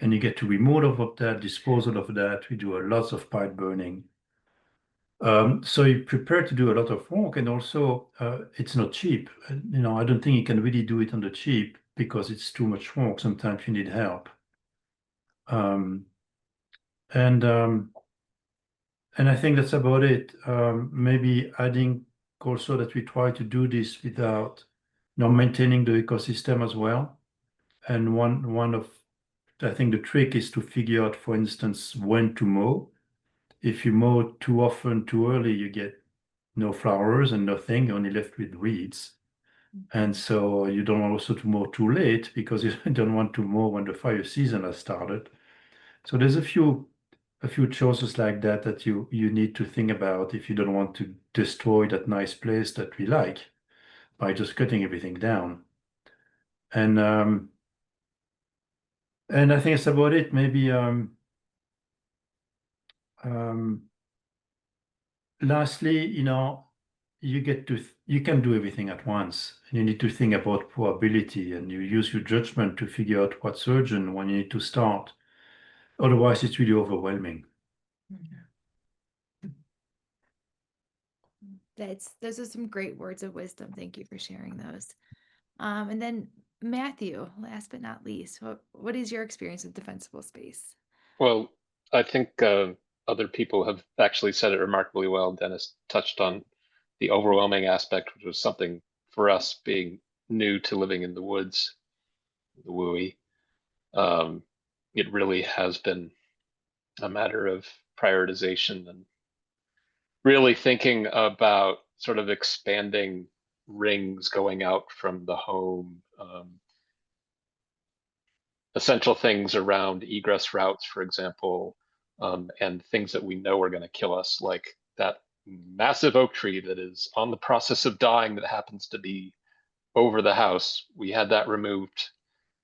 And you get to remove all of that, disposal of that. We do lots of pipe burning. So you prepare to do a lot of work, and also it's not cheap. I don't think you can really do it on the cheap because it's too much work. Sometimes you need help. Um, and I think that's about it. Maybe adding also that we try to do this without maintaining the ecosystem as well. And one of I think the trick is to figure out, for instance, when to mow. If you mow too often, too early, you get no flowers and nothing, you're only left with weeds. And so you don't want also to mow too late because you don't want to mow when the fire season has started. So there's a few choices like that that you need to think about if you don't want to destroy that nice place that we like by just cutting everything down. And I think that's about it. Maybe lastly, you can do everything at once, and you need to think about probability, and you use your judgment to figure out what's urgent when you need to start. Otherwise, it's really overwhelming. Those are some great words of wisdom. Thank you for sharing those. And then Matthew, last but not least, what is your experience with defensible space? Well, I think other people have actually said it remarkably well. Dennis touched on the overwhelming aspect, which was something for us being new to living in the woods, the WUI. It really has been a matter of prioritization and really thinking about sort of expanding rings going out from the home, essential things around egress routes, for example, and things that we know are going to kill us, like that massive oak tree that is on the process of dying that happens to be over the house. We had that removed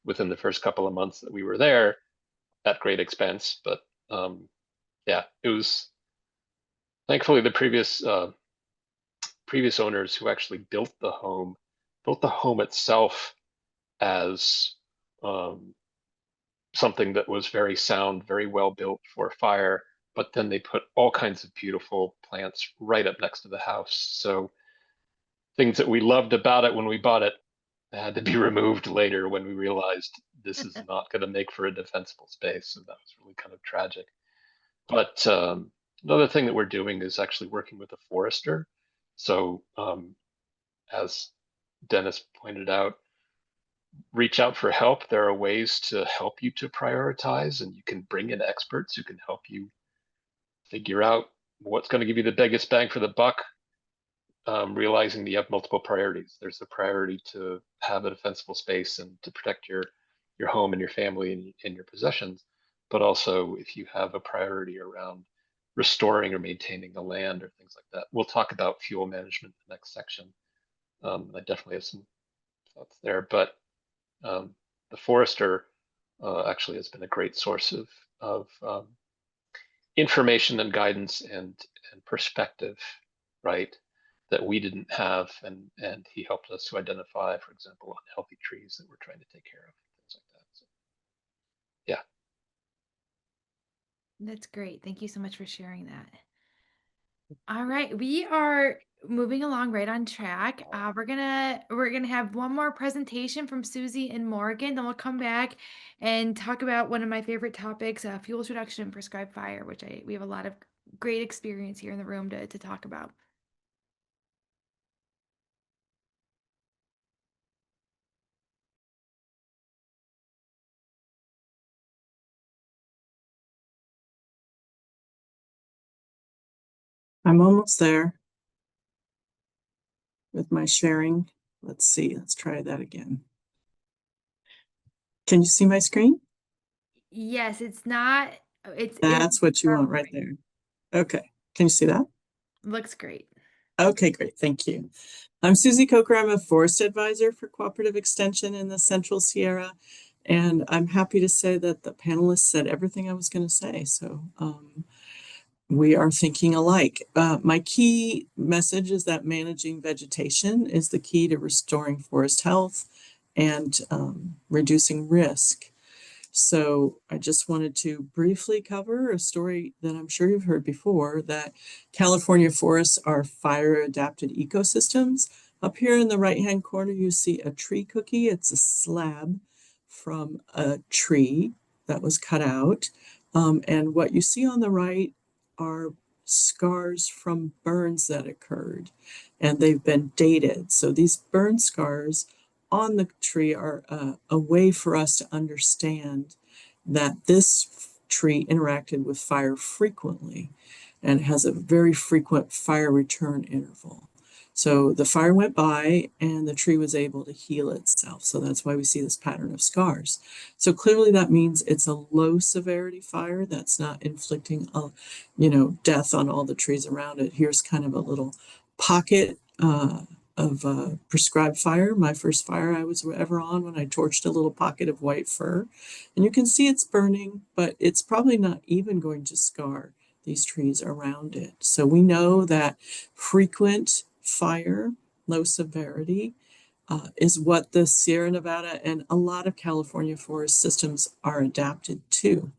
within the first couple of months that we were there at great expense. But yeah, it was thankfully the previous owners who actually built the home itself as something that was very sound, very well built for fire, but then they put all kinds of beautiful plants right up next to the house. So things that we loved about it when we bought it had to be removed later when we realized this is not going to make for a defensible space. And that was really kind of tragic. But another thing that we're doing is actually working with a forester. So as Dennis pointed out, reach out for help. There are ways to help you to prioritize, and you can bring in experts who can help you figure out what's going to give you the biggest bang for the buck, realizing that you have multiple priorities. There's the priority to have a defensible space and to protect your home and your family and your possessions, but also if you have a priority around restoring or maintaining the land or things like that. We'll talk about fuel management in the next section. I definitely have some thoughts there, but the forester actually has been a great source of information and guidance and perspective, right, that we didn't have, and he helped us to identify, for example, unhealthy trees that we're trying to take care of, things like that. So, yeah. That's great. Thank you so much for sharing that. All right, we are moving along right on track. We're gonna have one more presentation from Susie and Morgan, then we'll come back and talk about one of my favorite topics, fuels reduction and prescribed fire, which we have a lot of great experience here in the room to talk about. I'm almost there with my sharing. Let's see, let's try that again. Can you see my screen? Yes, it's not, it's That's what you want right there. Okay, can you see that? looks great. Okay, great, thank you. I'm Susie Coker. I'm a forest advisor for Cooperative Extension in the Central Sierra. And I'm happy to say that the panelists said everything I was going to say. So we are thinking alike. My key message is that managing vegetation is the key to restoring forest health and reducing risk. So I just wanted to briefly cover a story that I'm sure you've heard before, that California forests are fire-adapted ecosystems. Up here in the right-hand corner, you see a tree cookie. It's a slab from a tree that was cut out. And what you see on the right are scars from burns that occurred, and they've been dated. So these burn scars on the tree are a way for us to understand that this tree interacted with fire frequently and has a very frequent fire return interval. So the fire went by and the tree was able to heal itself. So that's why we see this pattern of scars. So clearly that means it's a low severity fire that's not inflicting death on all the trees around it. Here's kind of a little pocket of prescribed fire. My first fire I was ever on, when I torched a little pocket of white fir. And you can see it's burning, but it's probably not even going to scar these trees around it. So we know that frequent fire, low severity, is what the Sierra Nevada and a lot of California forest systems are adapted to.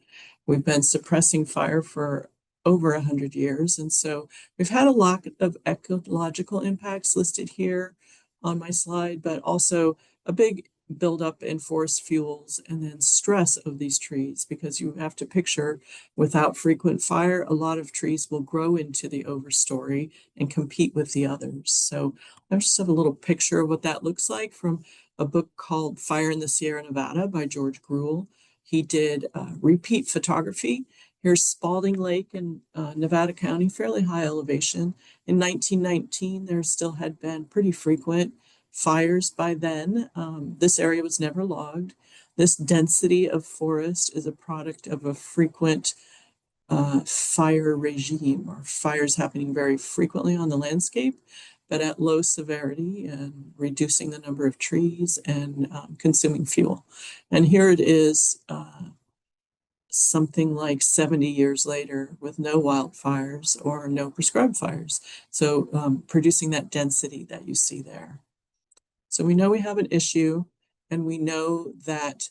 We've been suppressing fire for over 100 years. And so we've had a lot of ecological impacts listed here on my slide, but also a big buildup in forest fuels and then stress of these trees, because you have to picture, without frequent fire, a lot of trees will grow into the overstory and compete with the others. So I just have a little picture of what that looks like from a book called Fire in the Sierra Nevada by George Gruhl. He did repeat photography. Here's Spalding Lake in Nevada County, fairly high elevation. In 1919, there still had been pretty frequent fires by then. This area was never logged. This density of forest is a product of a frequent fire regime, or fires happening very frequently on the landscape, but at low severity, and reducing the number of trees and consuming fuel. And here it is, something like 70 years later, with no wildfires or no prescribed fires. So producing that density that you see there. So we know we have an issue, and we know that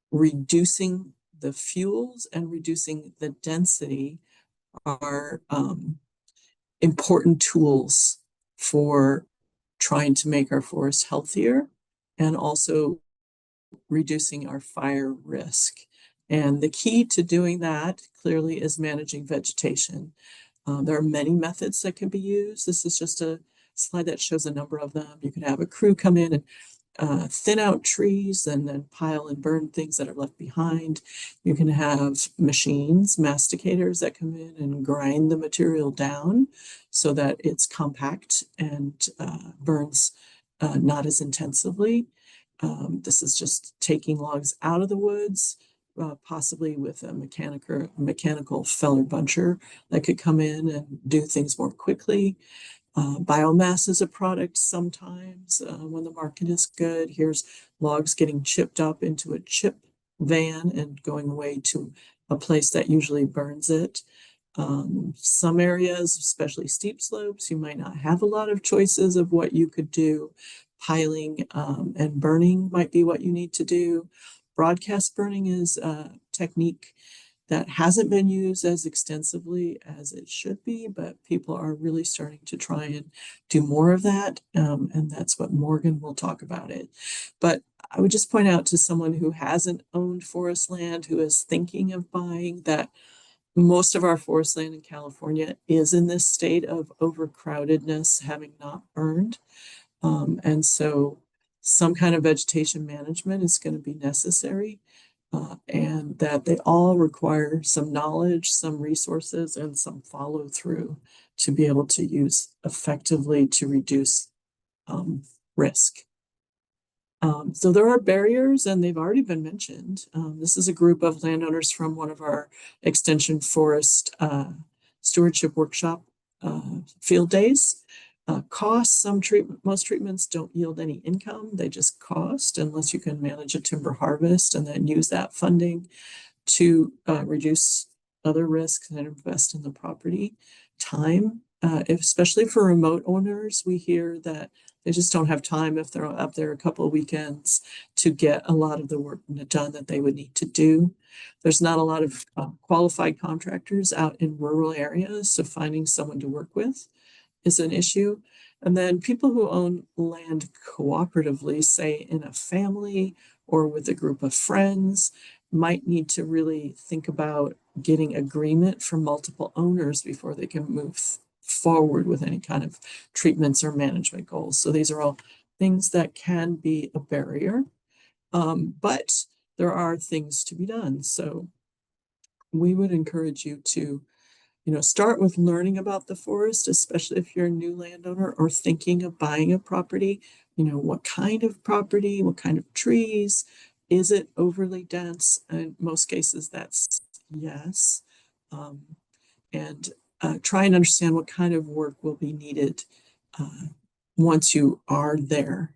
reducing the fuels and reducing the density are important tools for trying to make our forests healthier and also reducing our fire risk. And the key to doing that clearly is managing vegetation. There are many methods that can be used. This is just a slide that shows a number of them. You can have a crew come in and thin out trees and then pile and burn things that are left behind. You can have machines, masticators, that come in and grind the material down so that it's compact and burns not as intensively. This is just taking logs out of the woods, possibly with a mechanical feller buncher that could come in and do things more quickly. Biomass is a product sometimes when the market is good. Here's logs getting chipped up into a chip van and going away to a place that usually burns it. Some areas, especially steep slopes, you might not have a lot of choices of what you could do. Piling and burning might be what you need to do. Broadcast burning is a technique that hasn't been used as extensively as it should be, but people are really starting to try and do more of that. And that's what Morgan will talk about it. But I would just point out to someone who hasn't owned forest land, who is thinking of buying, that most of our forest land in California is in this state of overcrowdedness, having not burned. And so some kind of vegetation management is going to be necessary. and that they all require some knowledge, some resources, and some follow through to be able to use effectively to reduce risk. So there are barriers, and they've already been mentioned. This is a group of landowners from one of our extension forest stewardship workshop field days. Costs, most treatments don't yield any income. They just cost unless you can manage a timber harvest and then use that funding to reduce other risks and invest in the property. Time, especially for remote owners, we hear that they just don't have time if they're up there a couple of weekends to get a lot of the work done that they would need to do. There's not a lot of qualified contractors out in rural areas, so finding someone to work with is an issue. And then people who own land cooperatively, say in a family or with a group of friends, might need to really think about getting agreement from multiple owners before they can move forward with any kind of treatments or management goals. So these are all things that can be a barrier, but there are things to be done. So we would encourage you to start with learning about the forest, especially if you're a new landowner or thinking of buying a property. What kind of property, what kind of trees, is it overly dense? In most cases, that's yes. And try and understand what kind of work will be needed once you are there.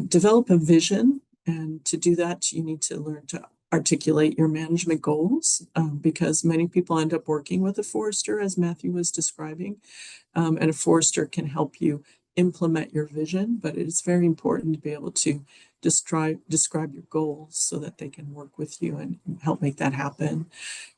Develop a vision, and to do that, you need to learn to articulate your management goals, because many people end up working with a forester, as Matthew was describing, and a forester can help you implement your vision, but it is very important to be able to describe your goals so that they can work with you and help make that happen.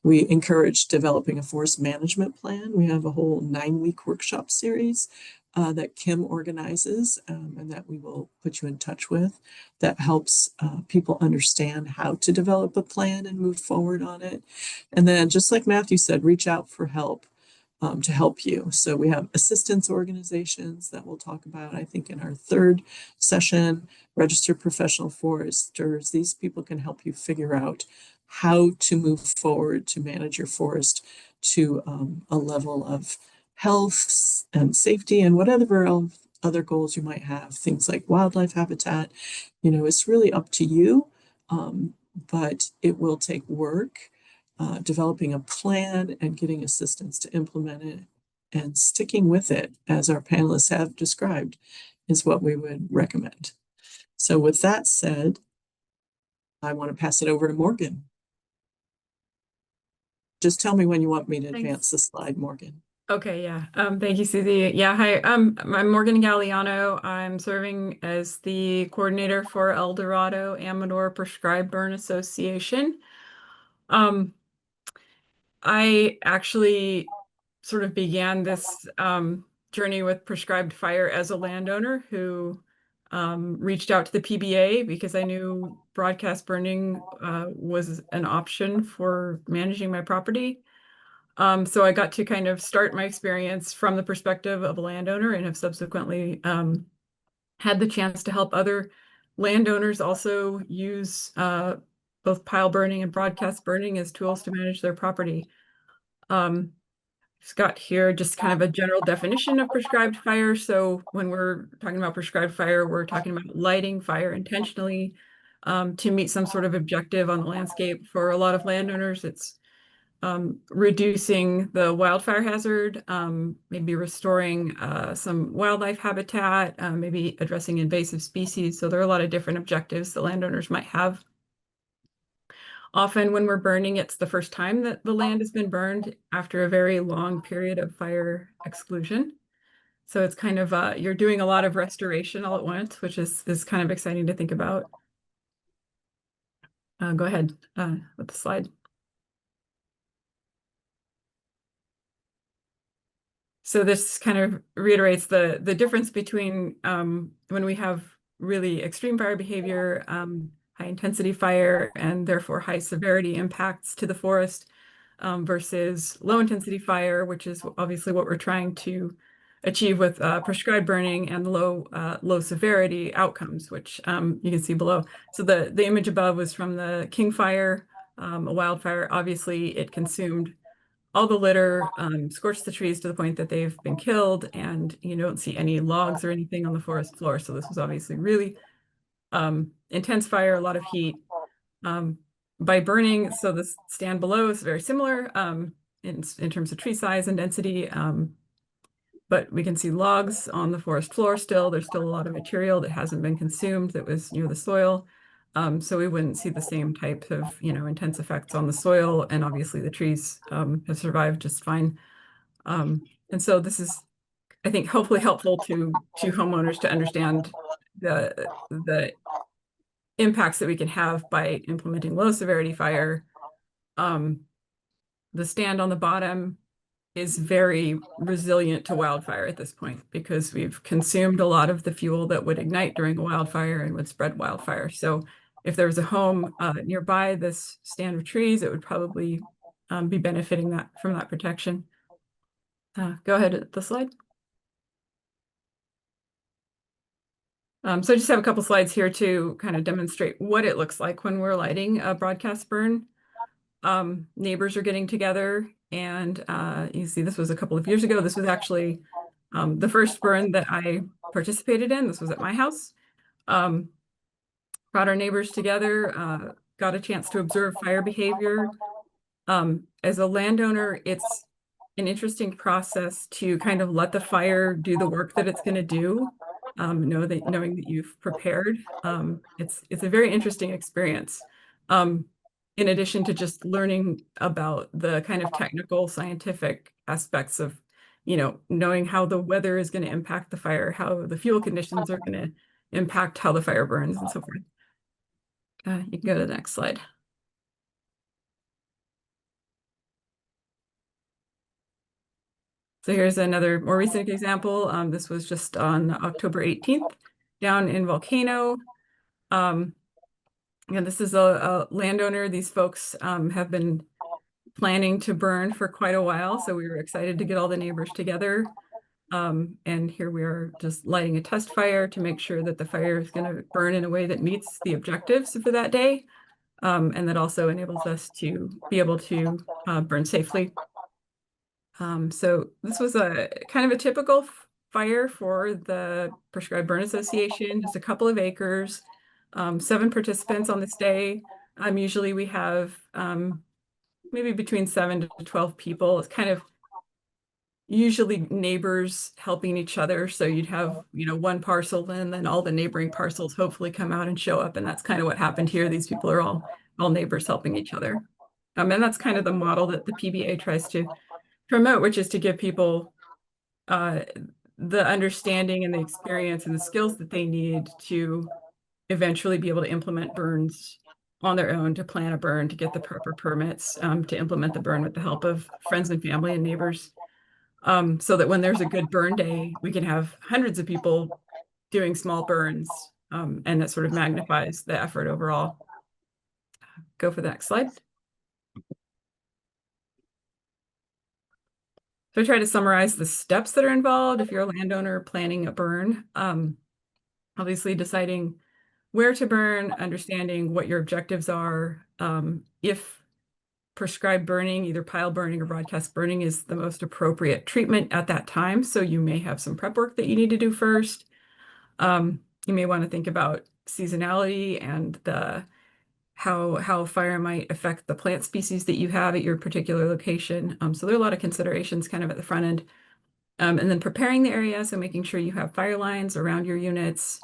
We encourage developing a forest management plan. We have a whole 9-week workshop series that Kim organizes, and that we will put you in touch with, that helps people understand how to develop a plan and move forward on it. And then, just like Matthew said, reach out for help to help you. So we have assistance organizations that we'll talk about, I think, in our 3rd session. Registered professional foresters. These people can help you figure out how to move forward to manage your forest to a level of health and safety and whatever other goals you might have, things like wildlife habitat. It's really up to you, but it will take work. Developing a plan and getting assistance to implement it and sticking with it, as our panelists have described, is what we would recommend. So with that said, I want to pass it over to Morgan. Just tell me when you want me to advance the slide, Morgan. Okay, yeah. Thank you, Susie. Yeah, hi. I'm Morgan Galliano. I'm serving as the coordinator for El Dorado Amador Prescribed Burn Association. I actually sort of began this journey with prescribed fire as a landowner who reached out to the PBA because I knew broadcast burning was an option for managing my property. So I got to kind of start my experience from the perspective of a landowner, and have subsequently had the chance to help other landowners also use both pile burning and broadcast burning as tools to manage their property. It's got here just kind of a general definition of prescribed fire. So when we're talking about prescribed fire, we're talking about lighting fire intentionally to meet some sort of objective on the landscape. For a lot of landowners, it's reducing the wildfire hazard, maybe restoring some wildlife habitat, maybe addressing invasive species. So there are a lot of different objectives that landowners might have. Often when we're burning, it's the first time that the land has been burned after a very long period of fire exclusion. So it's kind of, you're doing a lot of restoration all at once, which is kind of exciting to think about. Go ahead with the slide. So this kind of reiterates the difference between when we have really extreme fire behavior, high intensity fire, and therefore high severity impacts to the forest versus low intensity fire, which is obviously what we're trying to achieve with prescribed burning and low severity outcomes, which you can see below. So the image above was from the King Fire, a wildfire. Obviously, it consumed all the litter, scorched the trees to the point that they've been killed, and you don't see any logs or anything on the forest floor. So this was obviously really intense fire, a lot of heat. By burning, so the stand below is very similar in terms of tree size and density, but we can see logs on the forest floor still. There's still a lot of material that hasn't been consumed that was near the soil. So we wouldn't see the same type of, intense effects on the soil, and obviously the trees have survived just fine. And so this is, I think, hopefully helpful to homeowners to understand the impacts that we can have by implementing low severity fire. The stand on the bottom is very resilient to wildfire at this point because we've consumed a lot of the fuel that would ignite during a wildfire and would spread wildfire. So if there was a home nearby this stand of trees, it would probably be benefiting from that protection. Go ahead at the slide. So I just have a couple slides here to kind of demonstrate what it looks like when we're lighting a broadcast burn. Neighbors are getting together, and you see this was a couple of years ago. This was actually the first burn that I participated in. This was at my house. Brought our neighbors together, got a chance to observe fire behavior. As a landowner, it's an interesting process to kind of let the fire do the work that it's going to do. Knowing that you've prepared. It's a very interesting experience. In addition to just learning about the kind of technical scientific aspects of, knowing how the weather is going to impact the fire, how the fuel conditions are going to impact how the fire burns and so forth. You can go to the next slide. So here's another more recent example. This was just on October 18th down in Volcano. And this is a landowner. These folks have been planning to burn for quite a while, so we were excited to get all the neighbors together. And here we are just lighting a test fire to make sure that the fire is going to burn in a way that meets the objectives for that day, and that also enables us to be able to burn safely. So this was a kind of a typical fire for the Prescribed Burn Association, just a couple of acres, 7 participants on this day. Usually we have maybe between 7 to 12 people. It's kind of usually neighbors helping each other. So you'd have, one parcel and then all the neighboring parcels hopefully come out and show up. And that's kind of what happened here. These people are all neighbors helping each other. And that's kind of the model that the PBA tries to promote, which is to give people the understanding and the experience and the skills that they need to eventually be able to implement burns on their own, to plan a burn, to get the proper permits, to implement the burn with the help of friends and family and neighbors, so that when there's a good burn day, we can have hundreds of people doing small burns, and that sort of magnifies the effort overall. Go for the next slide. So I try to summarize the steps that are involved if you're a landowner planning a burn. Obviously deciding where to burn, understanding what your objectives are. If prescribed burning, either pile burning or broadcast burning, is the most appropriate treatment at that time. So you may have some prep work that you need to do first. You may want to think about seasonality and how fire might affect the plant species that you have at your particular location. So there are a lot of considerations kind of at the front end. And then preparing the area, so making sure you have fire lines around your units,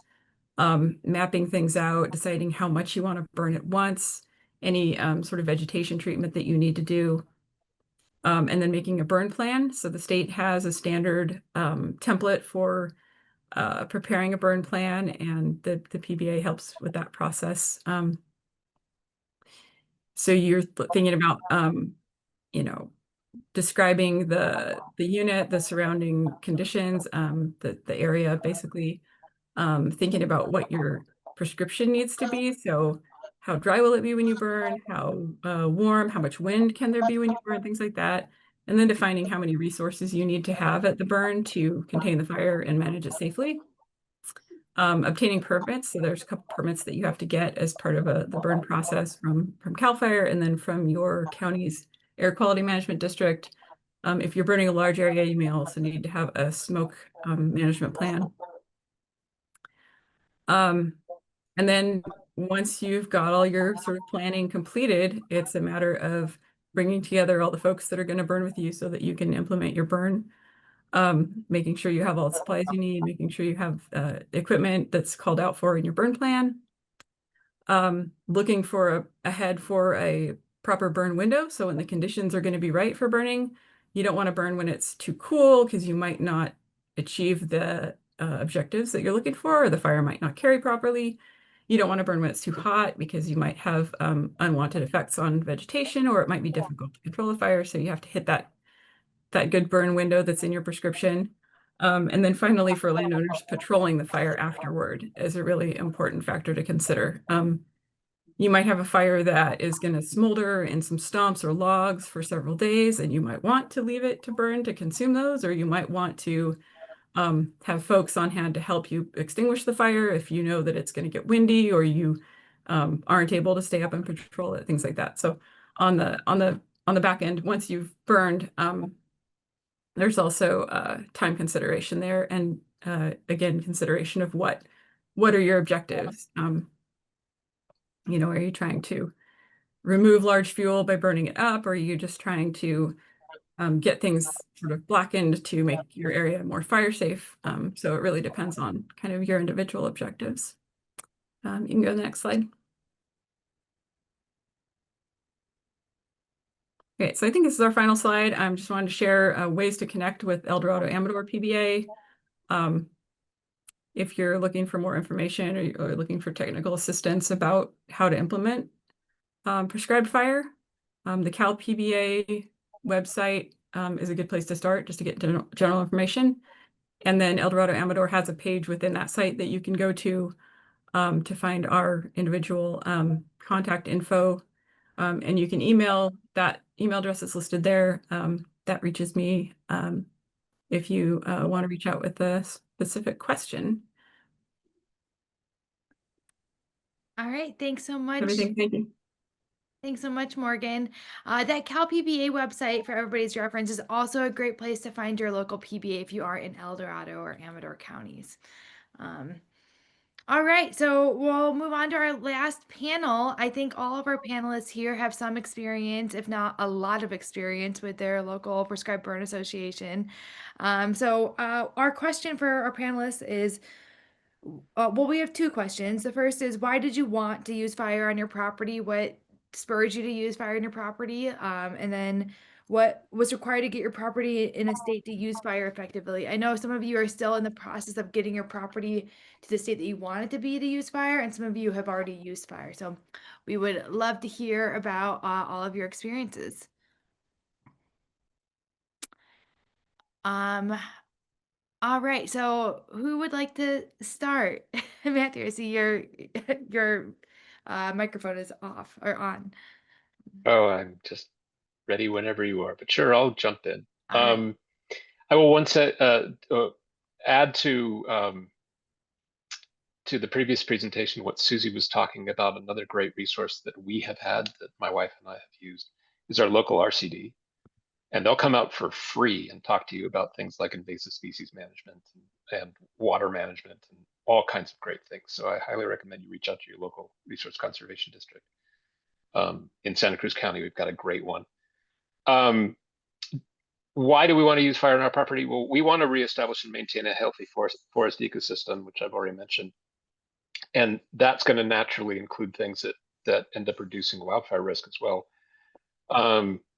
mapping things out, deciding how much you want to burn at once, any sort of vegetation treatment that you need to do, and then making a burn plan. So the state has a standard template for preparing a burn plan, and the PBA helps with that process. So you're thinking about, describing the unit, the surrounding conditions, the area, basically, thinking about what your prescription needs to be. So how dry will it be when you burn? How warm? How much wind can there be when you burn? Things like that. and then defining how many resources you need to have at the burn to contain the fire and manage it safely. Obtaining permits, so there's a couple permits that you have to get as part of the burn process from CALFIRE and then from your county's air quality management district. If you're burning a large area, you may also need to have a smoke management plan. And then once you've got all your sort of planning completed, it's a matter of bringing together all the folks that are going to burn with you so that you can implement your burn. Making sure you have all the supplies you need, making sure you have equipment that's called out for in your burn plan. Looking for ahead for a proper burn window. So when the conditions are going to be right for burning, you don't want to burn when it's too cool because you might not achieve the objectives that you're looking for, or the fire might not carry properly. You don't want to burn when it's too hot because you might have unwanted effects on vegetation, or it might be difficult to control the fire. So you have to hit that good burn window that's in your prescription. And then finally, for landowners, patrolling the fire afterward is a really important factor to consider. You might have a fire that is going to smolder in some stumps or logs for several days, and you might want to leave it to burn to consume those, or you might want to have folks on hand to help you extinguish the fire if you know that it's going to get windy, or you aren't able to stay up and patrol it, things like that. So on the back end, once you've burned, there's also time consideration there, and again, consideration of what are your objectives. You know, are you trying to remove large fuel by burning it up, or are you just trying to get things sort of blackened to make your area more fire safe? So it really depends on kind of your individual objectives. You can go to the next slide. Okay, so I think this is our final slide. I just wanted to share ways to connect with El Dorado Amador PBA. If you're looking for more information, or you're looking for technical assistance about how to implement prescribed fire, the Cal PBA website is a good place to start, just to get general information. And then El Dorado Amador has a page within that site that you can go to find our individual contact info. And you can email that email address that's listed there. That reaches me if you want to reach out with a specific question. All right, thanks so much. Everything, thank you. Thanks so much, Morgan. That Cal PBA website, for everybody's reference, is also a great place to find your local PBA if you are in El Dorado or Amador counties. All right, so we'll move on to our last panel. I think all of our panelists here have some experience, if not a lot of experience, with their local prescribed burn association. So our question for our panelists is, well, we have two questions. The first is, why did you want to use fire on your property? What spurred you to use fire on your property? And then what was required to get your property in a state to use fire effectively? I know some of you are still in the process of getting your property to the state that you want it to be to use fire, and some of you have already used fire. So we would love to hear about all of your experiences. All right, so who would like to start? Matthew, I see your microphone is off or on. Oh, I'm just ready whenever you are, but sure, I'll jump in. All right. I will once add to the previous presentation what Susie was talking about. Another great resource that we have had, that my wife and I have used, is our local RCD. And they'll come out for free and talk to you about things like invasive species management and water management and all kinds of great things. So I highly recommend you reach out to your local resource conservation district. In Santa Cruz County, we've got a great one. Why do we want to use fire on our property? Well, we want to reestablish and maintain a healthy forest ecosystem, which I've already mentioned. And that's going to naturally include things that end up reducing wildfire risk as well.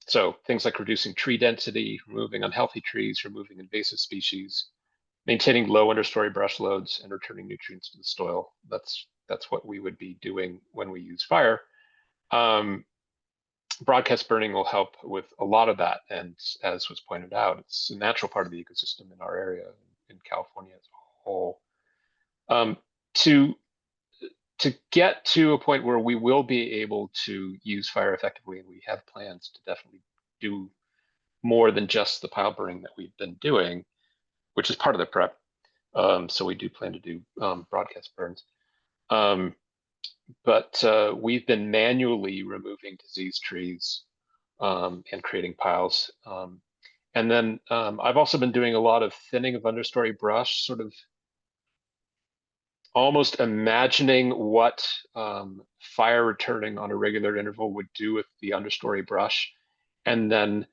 So things like reducing tree density, removing unhealthy trees, removing invasive species, maintaining low understory brush loads, and returning nutrients to the soil. That's what we would be doing when we use fire. Broadcast burning will help with a lot of that. And as was pointed out, it's a natural part of the ecosystem in our area, in California as a whole. To get to a point where we will be able to use fire effectively, and we have plans to definitely do more than just the pile burning that we've been doing, which is part of the prep. So we do plan to do broadcast burns. But we've been manually removing diseased trees and creating piles. And then I've also been doing a lot of thinning of understory brush, sort of almost imagining what fire returning on a regular interval would do with the understory brush, and then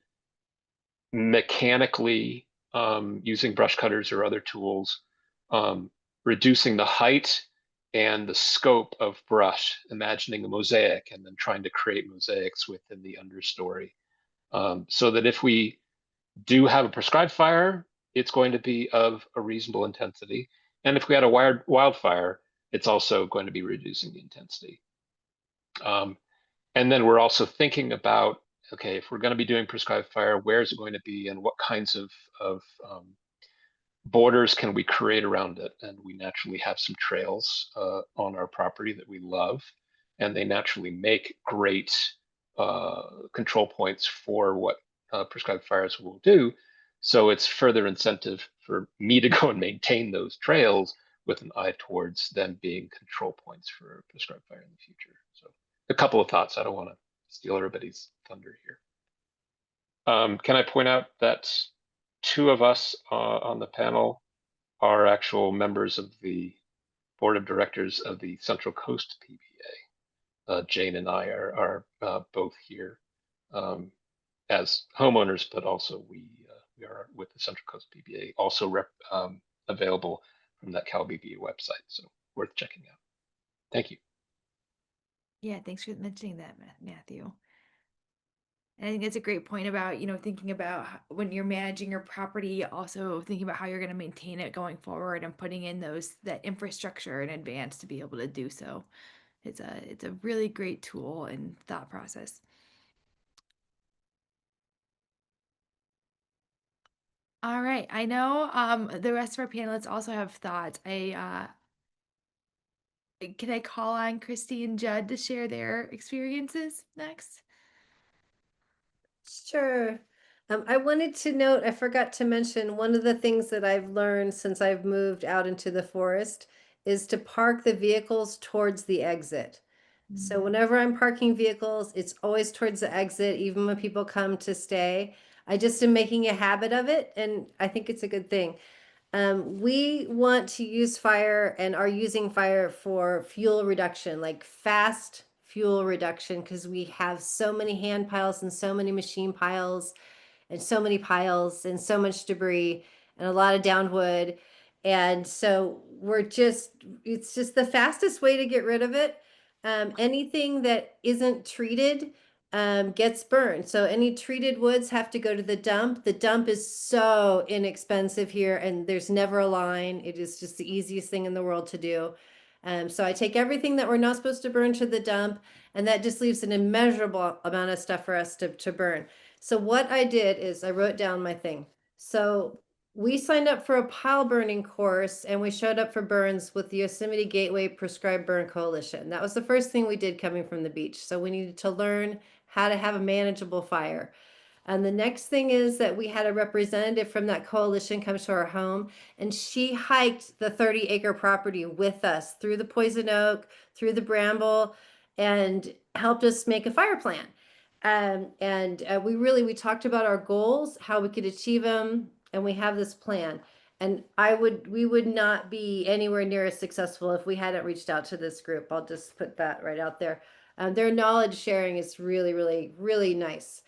mechanically using brush cutters or other tools, reducing the height and the scope of brush, imagining a mosaic, and then trying to create mosaics within the understory. So that if we do have a prescribed fire, it's going to be of a reasonable intensity. And if we had a wildfire, it's also going to be reducing the intensity. And then we're also thinking about, okay, if we're going to be doing prescribed fire, where is it going to be, and what kinds of borders can we create around it? And we naturally have some trails on our property that we love, and they naturally make great control points for what prescribed fires will do. So it's further incentive for me to go and maintain those trails with an eye towards them being control points for prescribed fire in the future. So a couple of thoughts. I don't want to steal everybody's thunder here. Can I point out that two of us on the panel are actual members of the board of directors of the Central Coast PBA. Jane and I are both here as homeowners, but also we are with the Central Coast PBA, also available from that CalBBA website. So worth checking out. Thank you. Yeah, thanks for mentioning that, Matthew. And I think it's a great point about, thinking about when you're managing your property, also thinking about how you're going to maintain it going forward and putting in that infrastructure in advance to be able to do so. It's a really great tool and thought process. All right. I know the rest of our panelists also have thoughts. Can I call on Christy and Judd to share their experiences next? Sure. I wanted to note, I forgot to mention, one of the things that I've learned since I've moved out into the forest is to park the vehicles towards the exit. So whenever I'm parking vehicles, it's always towards the exit, even when people come to stay. I just am making a habit of it, and I think it's a good thing. We want to use fire and are using fire for fuel reduction, like fast fuel reduction, because we have so many hand piles and so many machine piles and so many piles and so much debris and a lot of downed wood. And so it's just the fastest way to get rid of it. Anything that isn't treated gets burned. So any treated woods have to go to the dump. The dump is so inexpensive here, and there's never a line. It is just the easiest thing in the world to do. So I take everything that we're not supposed to burn to the dump, and that just leaves an immeasurable amount of stuff for us to burn. So what I did is I wrote down my thing. So we signed up for a pile burning course, and we showed up for burns with the Yosemite Gateway Prescribed Burn Coalition. That was the first thing we did coming from the beach. So we needed to learn how to have a manageable fire. And the next thing is that we had a representative from that coalition come to our home, and she hiked the 30-acre property with us through the poison oak, through the bramble, and helped us make a fire plan. We talked about our goals, how we could achieve them, and we have this plan. And we would not be anywhere near as successful if we hadn't reached out to this group. I'll just put that right out there. Their knowledge sharing is really, really, really nice.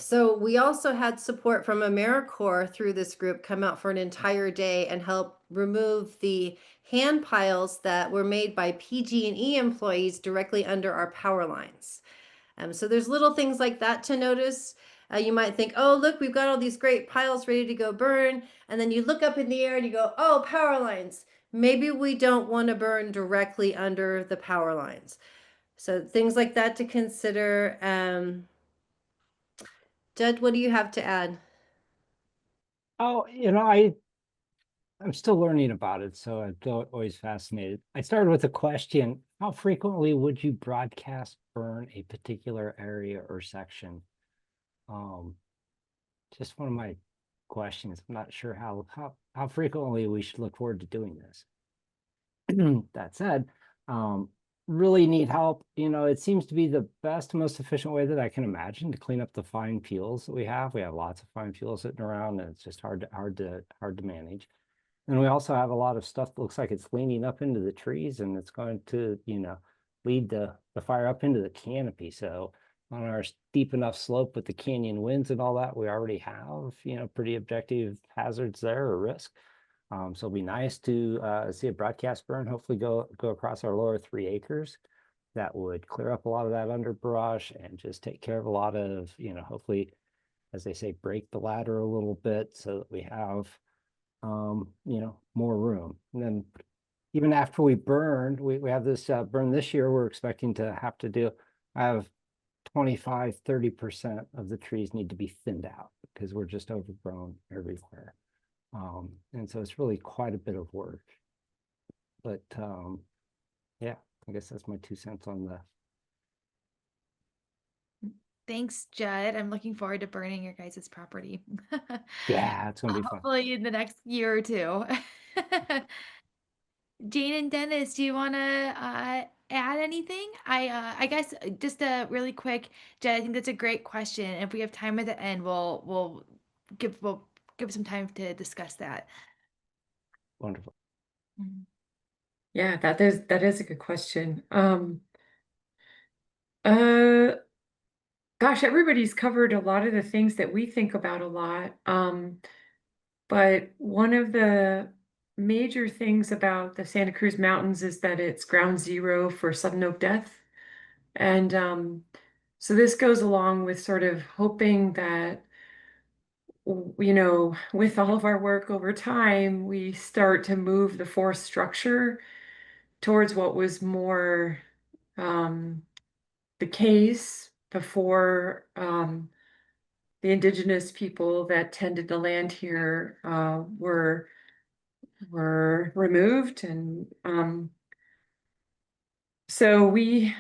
So we also had support from AmeriCorps through this group come out for an entire day and help remove the hand piles that were made by PG&E employees directly under our power lines. So there's little things like that to notice. You might think, oh, look, we've got all these great piles ready to go burn. And then you look up in the air and you go, oh, power lines. Maybe we don't want to burn directly under the power lines. So things like that to consider. Judd, what do you have to add? Oh, I'm still learning about it, so I'm always fascinated. I started with a question: how frequently would you broadcast burn a particular area or section? just one of my questions. I'm not sure how frequently we should look forward to doing this. That said, really need help. You know, it seems to be the best, most efficient way that I can imagine to clean up the fine fuels that we have. We have lots of fine fuels sitting around, and it's just hard to manage. And we also have a lot of stuff that looks like it's leaning up into the trees, and it's going to, you know, lead the fire up into the canopy. So on our steep enough slope with the canyon winds and all that, we already have, you know, pretty objective hazards there or risk. So it'll be nice to see a broadcast burn, hopefully go across our lower 3 acres. That would clear up a lot of that underbrush and just take care of a lot of, you know, hopefully, as they say, break the ladder a little bit so that we have, you know, more room. And then even after we burned, we have this burn this year, we're expecting to have to do, I have 25-30% of the trees need to be thinned out because we're just overgrown everywhere. And so it's really quite a bit of work. But yeah, I guess that's my 2 cents on the. Thanks, Judd. I'm looking forward to burning your guys' property. Yeah, it's gonna be fun. Hopefully in the next year or two. Jane and Dennis, do you want to add anything? I guess just a really quick, Judd, I think that's a great question. If we have time at the end, we'll give some time to discuss that. Wonderful. Mhm. Yeah, that is a good question. Gosh, everybody's covered a lot of the things that we think about a lot. But one of the major things about the Santa Cruz Mountains is that it's ground zero for sudden oak death. And so this goes along with sort of hoping that, you know, with all of our work over time, we start to move the forest structure towards what was more the case before the indigenous people that tended the land here were removed. And so we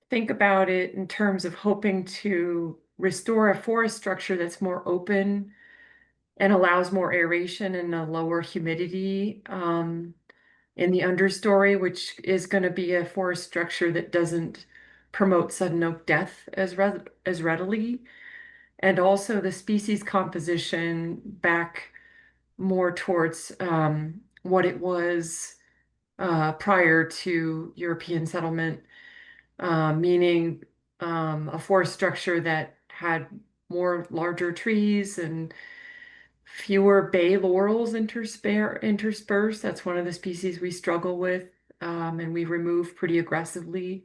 think about it in terms of hoping to restore a forest structure that's more open and allows more aeration and a lower humidity in the understory, which is going to be a forest structure that doesn't promote sudden oak death as readily. And also the species composition back more towards what it was prior to European settlement, meaning a forest structure that had more larger trees and fewer bay laurels interspersed. That's one of the species we struggle with, and we remove pretty aggressively,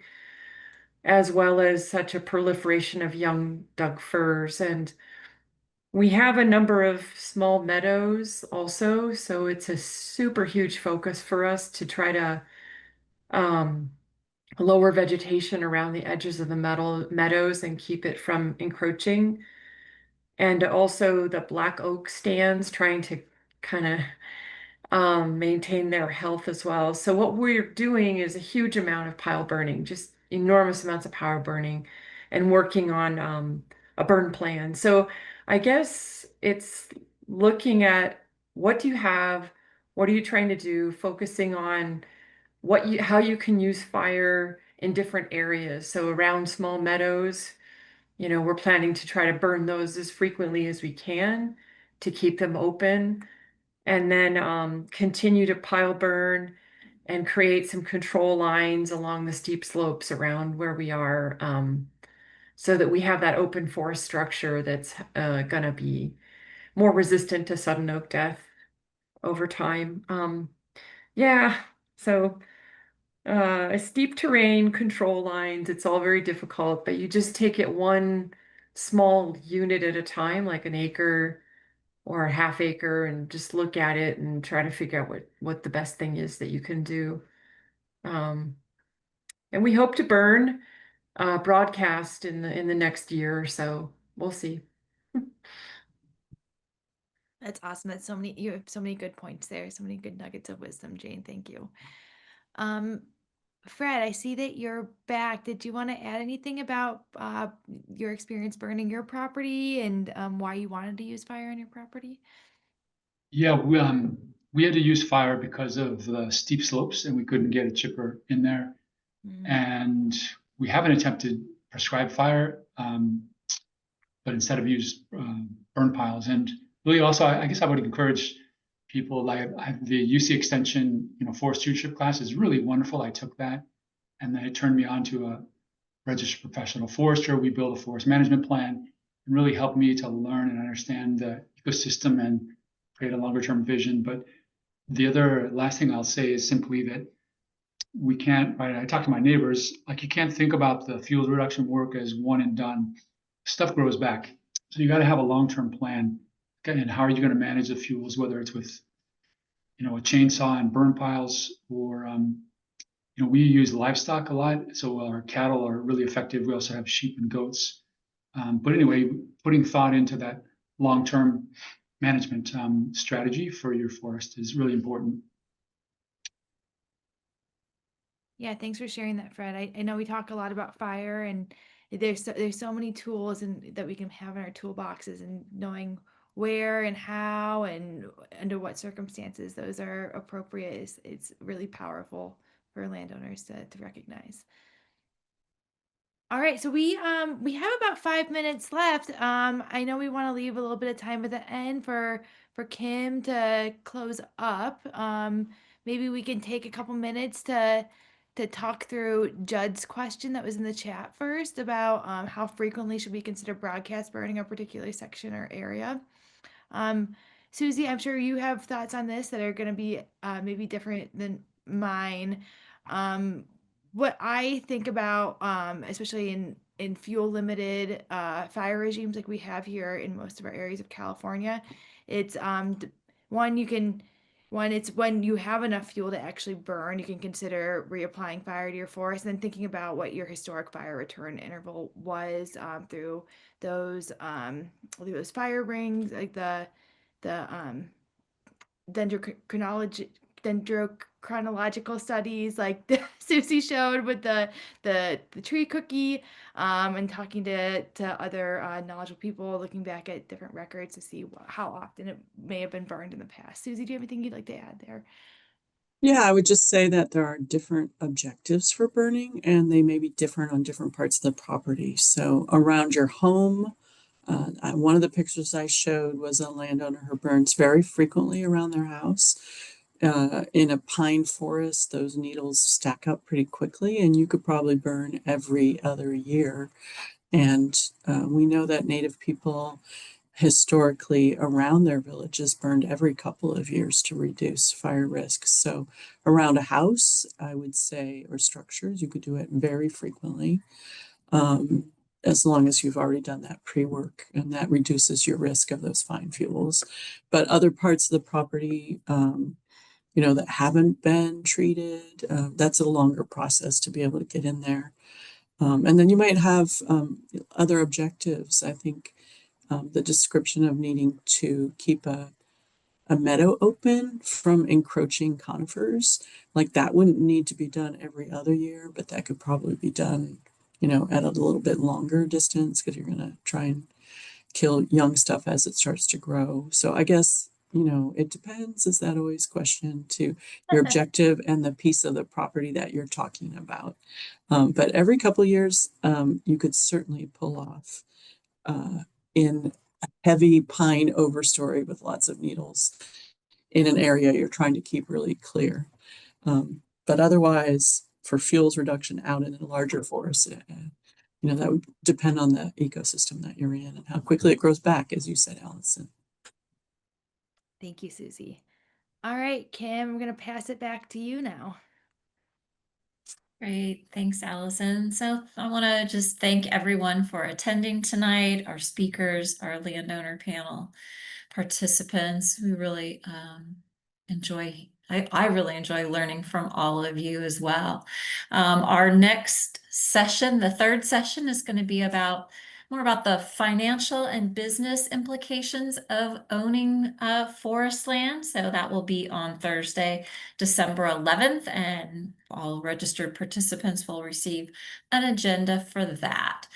as well as such a proliferation of young Doug firs. And we have a number of small meadows also, so it's a super huge focus for us to try to lower vegetation around the edges of the meadows and keep it from encroaching. And also the black oak stands, trying to kind of maintain their health as well. So what we're doing is a huge amount of pile burning, just enormous amounts of power burning, and working on a burn plan. So I guess it's looking at what do you have, what are you trying to do, focusing on how you can use fire in different areas. So around small meadows, you know, we're planning to try to burn those as frequently as we can to keep them open, and then continue to pile burn and create some control lines along the steep slopes around where we are, so that we have that open forest structure that's going to be more resistant to sudden oak death over time. Yeah, so steep terrain, control lines, it's all very difficult, but you just take it one small unit at a time, like an acre or a half acre, and just look at it and try to figure out what the best thing is that you can do. And we hope to burn broadcast in the next year or so. We'll see. That's awesome. You have so many good points there, so many good nuggets of wisdom, Jane. Thank you. Fred, I see that you're back. Did you want to add anything about your experience burning your property and why you wanted to use fire on your property? Yeah, we had to use fire because of the steep slopes, and we couldn't get a chipper in there. Mm. And we haven't attempted prescribed fire, but instead of use burn piles. And really, also, I guess I would encourage people like the UC Extension, forest stewardship class is really wonderful. I took that, and then it turned me on to a registered professional forester. We built a forest management plan, and really helped me to learn and understand the ecosystem and create a longer term vision. But the other last thing I'll say is simply that we can't, right? I talk to my neighbors, like you can't think about the fuel reduction work as one and done. Stuff grows back. So you got to have a long-term plan. Okay, and how are you going to manage the fuels, whether it's with, a chainsaw and burn piles, or, we use livestock a lot. So our cattle are really effective. We also have sheep and goats. But anyway, putting thought into that long-term management strategy for your forest is really important. Yeah, thanks for sharing that, Fred. I know we talk a lot about fire, and there's so many tools that we can have in our toolboxes, and knowing where and how and under what circumstances those are appropriate it's really powerful for landowners to recognize. All right, so we have about 5 minutes left. I know we want to leave a little bit of time at the end for Kim to close up. Maybe we can take a couple minutes to talk through Judd's question that was in the chat first about how frequently should we consider broadcast burning a particular section or area. Susie, I'm sure you have thoughts on this that are going to be maybe different than mine. What I think about, especially in fuel limited fire regimes like we have here in most of our areas of California, it's it's when you have enough fuel to actually burn, you can consider reapplying fire to your forest, and then thinking about what your historic fire return interval was through those fire rings, like the dendrochronological studies like Susie showed with the tree cookie, and talking to other knowledgeable people, looking back at different records to see how often it may have been burned in the past. Susie, do you have anything you'd like to add there? Yeah, I would just say that there are different objectives for burning, and they may be different on different parts of the property. So around your home, one of the pictures I showed was a landowner who burns very frequently around their house. In a pine forest, those needles stack up pretty quickly, and you could probably burn every other year. And we know that Native people historically around their villages burned every couple of years to reduce fire risk. So around a house, I would say, or structures, you could do it very frequently, as long as you've already done that pre-work, and that reduces your risk of those fine fuels. But other parts of the property, that haven't been treated, that's a longer process to be able to get in there. And then you might have other objectives. I think the description of needing to keep a meadow open from encroaching conifers, like that wouldn't need to be done every other year, but that could probably be done, at a little bit longer distance, because you're going to try and kill young stuff as it starts to grow. So I guess, it depends. Is that always question to your objective and the piece of the property that you're talking about? But every couple of years, you could certainly pull off in a heavy pine overstory with lots of needles in an area you're trying to keep really clear. But otherwise, for fuels reduction out in a larger forest, that would depend on the ecosystem that you're in and how quickly it grows back, as you said, Allison. Thank you, Susie. All right, Kim, I'm going to pass it back to you now. Great, thanks, Allison. So I want to just thank everyone for attending tonight, our speakers, our landowner panel participants. We really I really enjoy learning from all of you as well. Our next session, the third session, is going to be about more about the financial and business implications of owning forest land. So that will be on Thursday, December 11th, and all registered participants will receive an agenda for that.